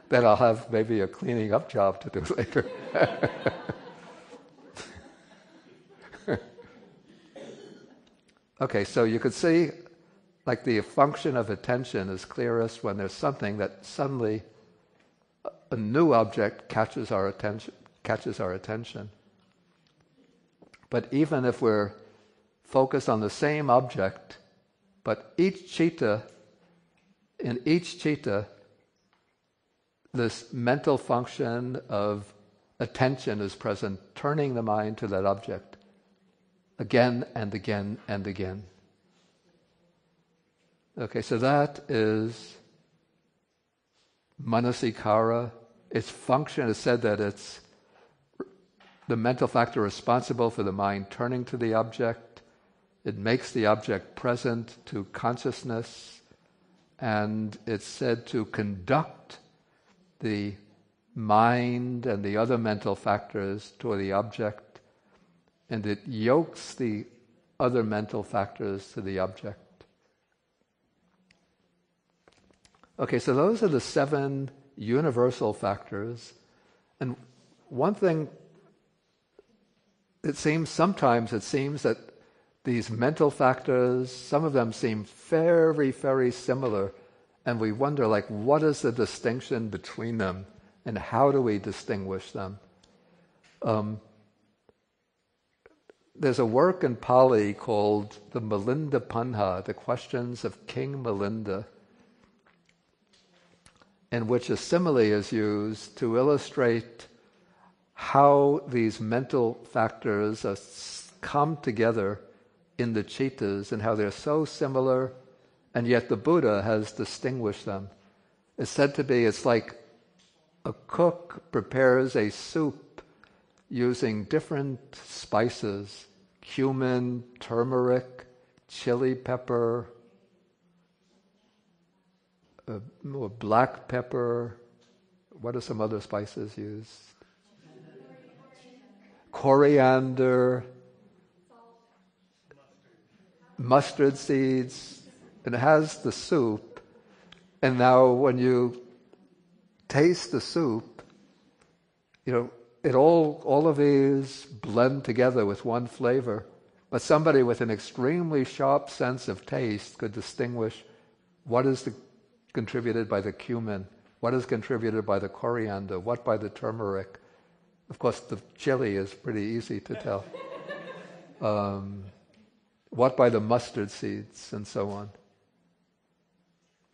then I'll have maybe a cleaning up job to do later. Okay, so you could see like the function of attention is clearest when there's something that suddenly a new object catches our attention. But even if we're focused on the same object, but in each cheetah, this mental function of attention is present, turning the mind to that object again and again and again. Okay, so that is manasikara. Its function is said that it's the mental factor responsible for the mind turning to the object. It makes the object present to consciousness, and it's said to conduct the mind and the other mental factors toward the object, and it yokes the other mental factors to the object. Okay, so those are the 7 universal factors. And one thing, sometimes it seems that these mental factors, some of them seem very, very similar. And we wonder, what is the distinction between them? And how do we distinguish them? There's a work in Pali called the Milinda Panha, the Questions of King Milinda, in which a simile is used to illustrate how these mental factors come together in the cheetahs and how they're so similar, and yet the Buddha has distinguished them. It's said to be, it's like a cook prepares a soup using different spices, cumin, turmeric, chili pepper, black pepper. What are some other spices used? Coriander, mustard seeds, and it has the soup. And now when you taste the soup, all of these blend together with one flavor. But somebody with an extremely sharp sense of taste could distinguish what is contributed by the cumin, what is contributed by the coriander, what by the turmeric. Of course, the chili is pretty easy to tell. What by the mustard seeds, and so on.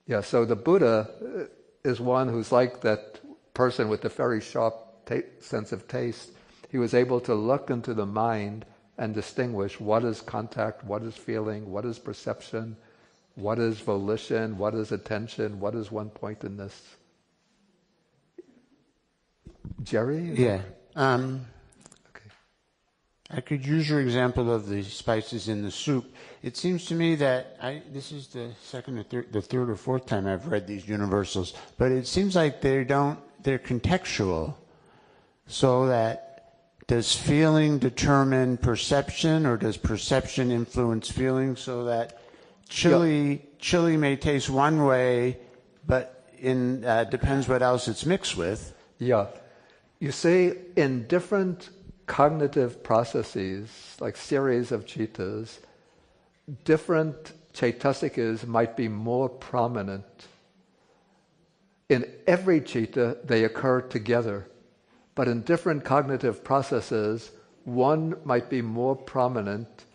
Yeah, so the Buddha is one who's like that person with the very sharp sense of taste. He was able to look into the mind and distinguish what is contact, what is feeling, what is perception, what is volition, what is attention, what is one-pointedness. Jerry? Yeah. Okay. I could use your example of the spices in the soup. It seems to me that this is the third or fourth time I've read these universals, but it seems like they're contextual, so that does feeling determine perception, or does perception influence feeling, so that chili may taste one way, but depends what else it's mixed with. Yeah. You see, in different cognitive processes, like series of cheetahs, different chaitasikas might be more prominent. In every cheetah, they occur together. But in different cognitive processes, one might be more prominent,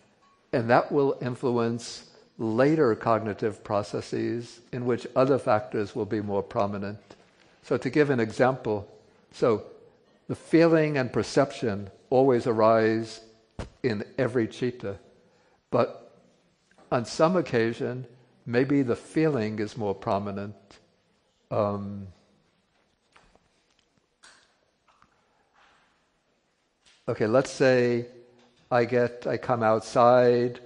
and that will influence later cognitive processes in which other factors will be more prominent. So to give an example, so the feeling and perception always arise in every cheetah, but on some occasion, maybe the feeling is more prominent. Okay, let's say I come outside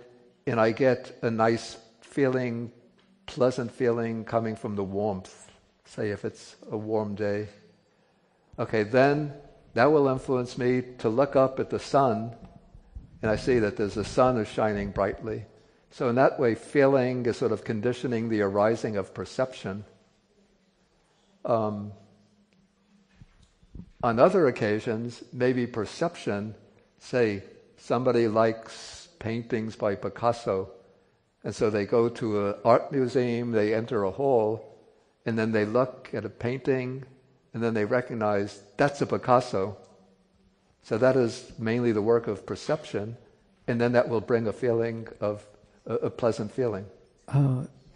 and I get a nice feeling, pleasant feeling coming from the warmth, say if it's a warm day. Okay, then that will influence me to look up at the sun, and I see that the sun is shining brightly. So in that way, feeling is sort of conditioning the arising of perception. On other occasions, maybe perception, say somebody likes paintings by Picasso, and so they go to an art museum, they enter a hall, and then they look at a painting, and then they recognize that's a Picasso. So that is mainly the work of perception, and then that will bring a feeling of a pleasant feeling.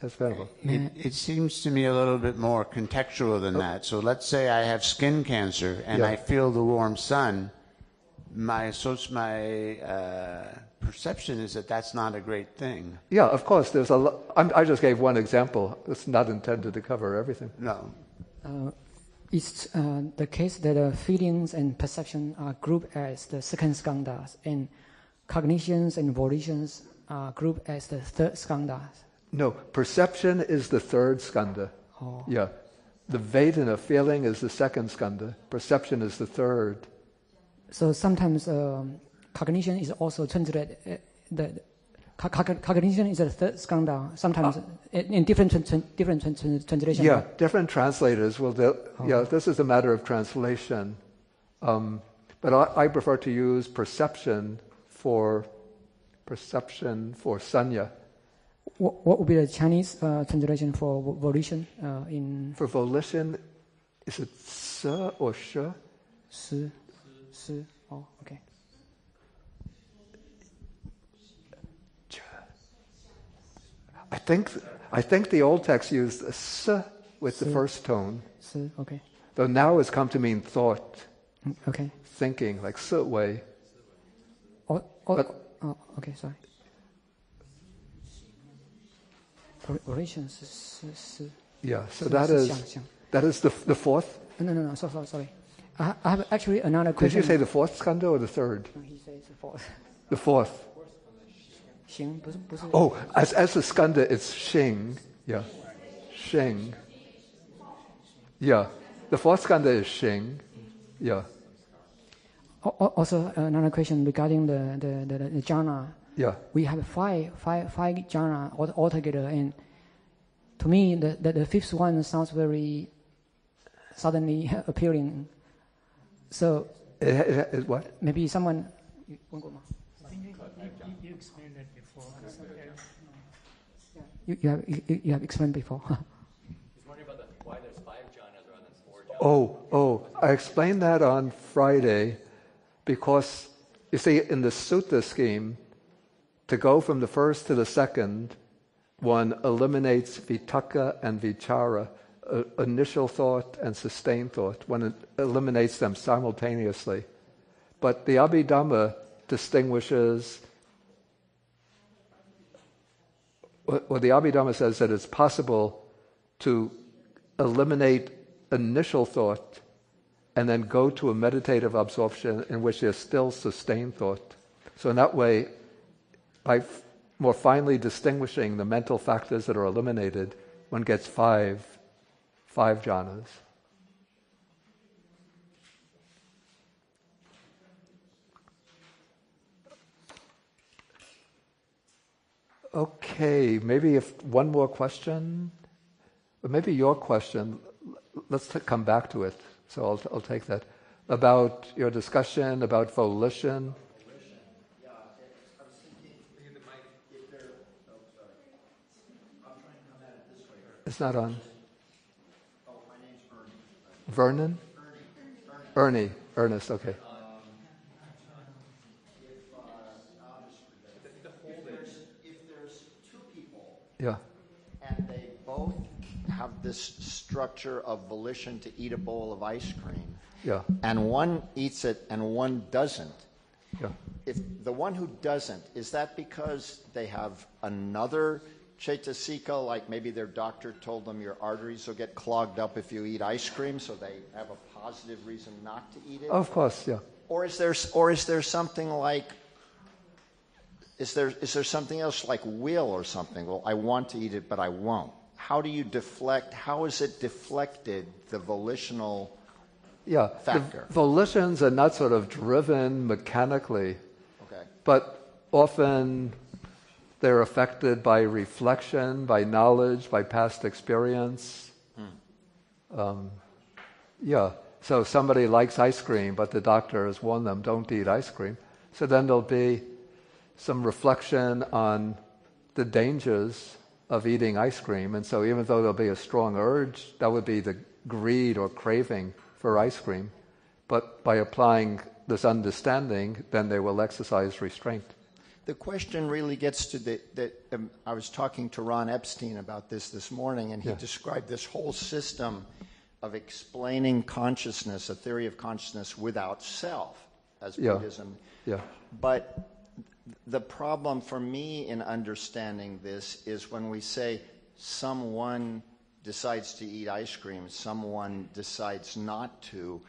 That's Venerable. It seems to me a little bit more contextual than that. So let's say I have skin cancer and I feel the warm sun. My perception is that that's not a great thing. Yeah, of course. There's I just gave one example. It's not intended to cover everything. No. It's the case that feelings and perception are grouped as the second skandhas, and cognitions and volitions are grouped as the third skandhas. No, perception is the third skandha. Oh. Yeah. The Vedana feeling is the second skandha. Perception is the third. So sometimes cognition is also translated, cognition is the third skandha. Sometimes in different translations. Yeah, different translators will yeah, this is a matter of translation. But I prefer to use perception for sanya. What would be the Chinese translation for volition? For volition, is it se or she? Si. Oh, okay. I think the old text used s with the first tone. Si, okay. Though now it's come to mean thought. Okay. Thinking, like si way. Okay, sorry. Volition. Yeah, so that is the fourth? No, sorry. I have actually another question. Did you say the fourth skandha or the third? No, he says the fourth. The fourth. Oh, as a skandha, it's shing. Yeah. Shing. Yeah. The fourth skandha is shing. Yeah. Also, another question regarding the jhana. Yeah. We have five jhana altogether, and to me, the fifth one sounds very suddenly appealing. So, it what? Maybe someone. You explained that before. You have explained before. He's wondering about why there's 5 jhanas rather than 4 jhanas. Oh, I explained that on Friday because, you see, in the sutta scheme, to go from the first to the second, one eliminates vitaka and vichara, initial thought and sustained thought. One eliminates them simultaneously. But the Abhidhamma distinguishes, what the Abhidhamma says, that it's possible to eliminate initial thought and then go to a meditative absorption in which there's still sustained thought. So in that way, by more finely distinguishing the mental factors that are eliminated, one gets five jhanas. Okay, maybe if one more question, or maybe your question, let's come back to it. So I'll take that. About your discussion about volition. Yeah, I was thinking, if there, sorry. I'm trying to come at it this way. It's not on. Oh, my name's Ernie. Vernon? Ernie. Ernest, okay. If there's two people, Yeah. and they both have this structure of volition to eat a bowl of ice cream, Yeah. and one eats it and one doesn't, Yeah. if the one who doesn't, is that because they have another Cheetah, like maybe their doctor told them your arteries will get clogged up if you eat ice cream, so they have a positive reason not to eat it? Of course, yeah. Or is there something like, is there something else like will or something? Well, I want to eat it, but I won't. How do you deflect? How is it deflected, the volitional factor? The volitions are not sort of driven mechanically, Okay. but often they're affected by reflection, by knowledge, by past experience. So somebody likes ice cream, but the doctor has warned them, don't eat ice cream. So then there'll be some reflection on the dangers of eating ice cream. And so even though there'll be a strong urge, that would be the greed or craving for ice cream. But by applying this understanding, then they will exercise restraint. The question really gets to I was talking to Ron Epstein about this morning, and he described this whole system of explaining consciousness, a theory of consciousness without self, as Buddhism. Yeah. But the problem for me in understanding this is when we say someone decides to eat ice cream, someone decides not to,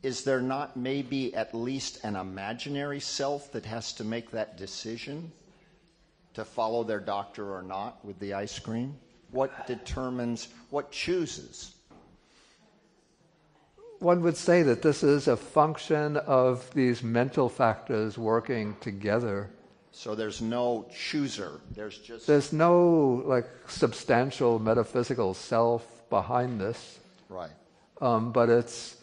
is there not maybe at least an imaginary self that has to make that decision to follow their doctor or not with the ice cream? What determines, what chooses? One would say that this is a function of these mental factors working together. So there's no chooser. There's no substantial metaphysical self behind this. Right. But it's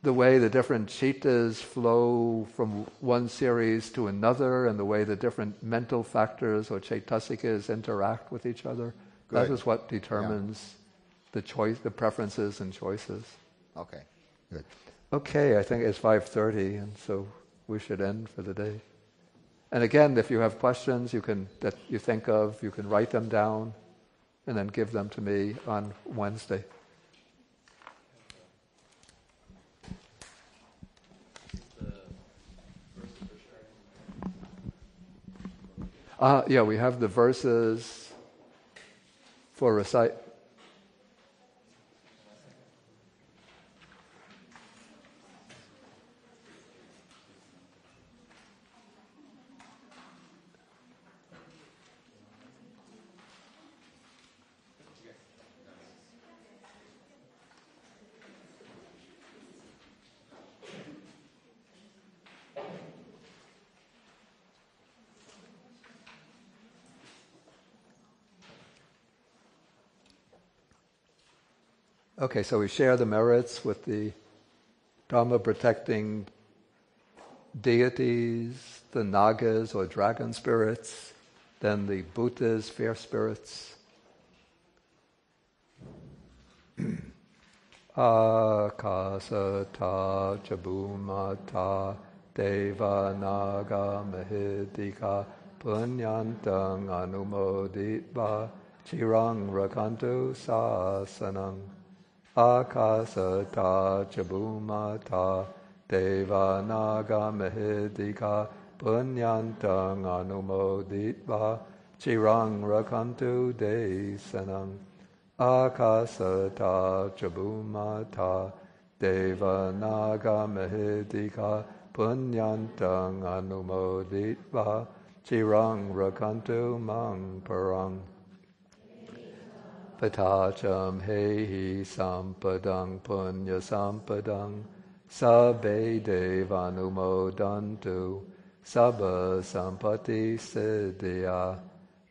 the way the different cheetahs flow from one series to another, and the way the different mental factors or chaitasikas interact with each other. Good. That is what determines the choice, the preferences and choices. Okay, good. Okay, I think it's 5:30, and so we should end for the day. And again, if you have questions that you think of, you can write them down and then give them to me on Wednesday. We have the verses for recite. Okay, so we share the merits with the Dharma protecting deities, the Nagas or dragon spirits, then the Bhutas, fierce spirits. Akasata chabumata deva naga mahidika punyantang anumoditva chirang rakantu sasanam. Akasata chabumata Deva Naga Mahidika Punyantang Anumoditva Chirang Rakantu Desanang Akasata Chabumata Deva Naga Mahidika Punyantang Anumoditva Chirang Rakantu Mang Parang Patacham Hehi Sampadang Punya Sampadang Sabbe Devanumodantu Sabba Sampati Siddhya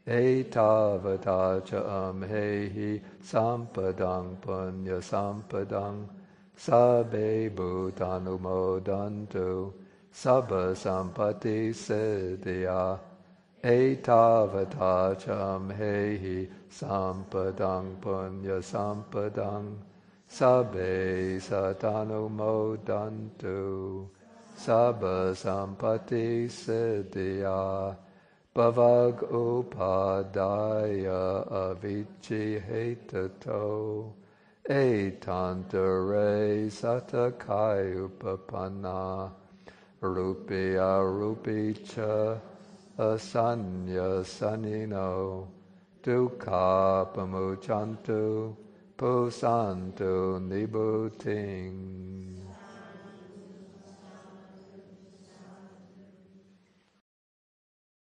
Etavatacham Hehi Sampadang Punya Sampadang Sabbe Bhutanumodantu Sabba Sampati Siddhya Etavatacham Hehi Sampadang Punya Sampadang Sabbe Satanumodantu Sabba Sampati Siddhya Bhavag Upadaya Avicci Hetato Etantare Satakai Upapanna Rupiya Rupicha Asanya Sanino Dukkha Pamuchantu Pusantu Nibuting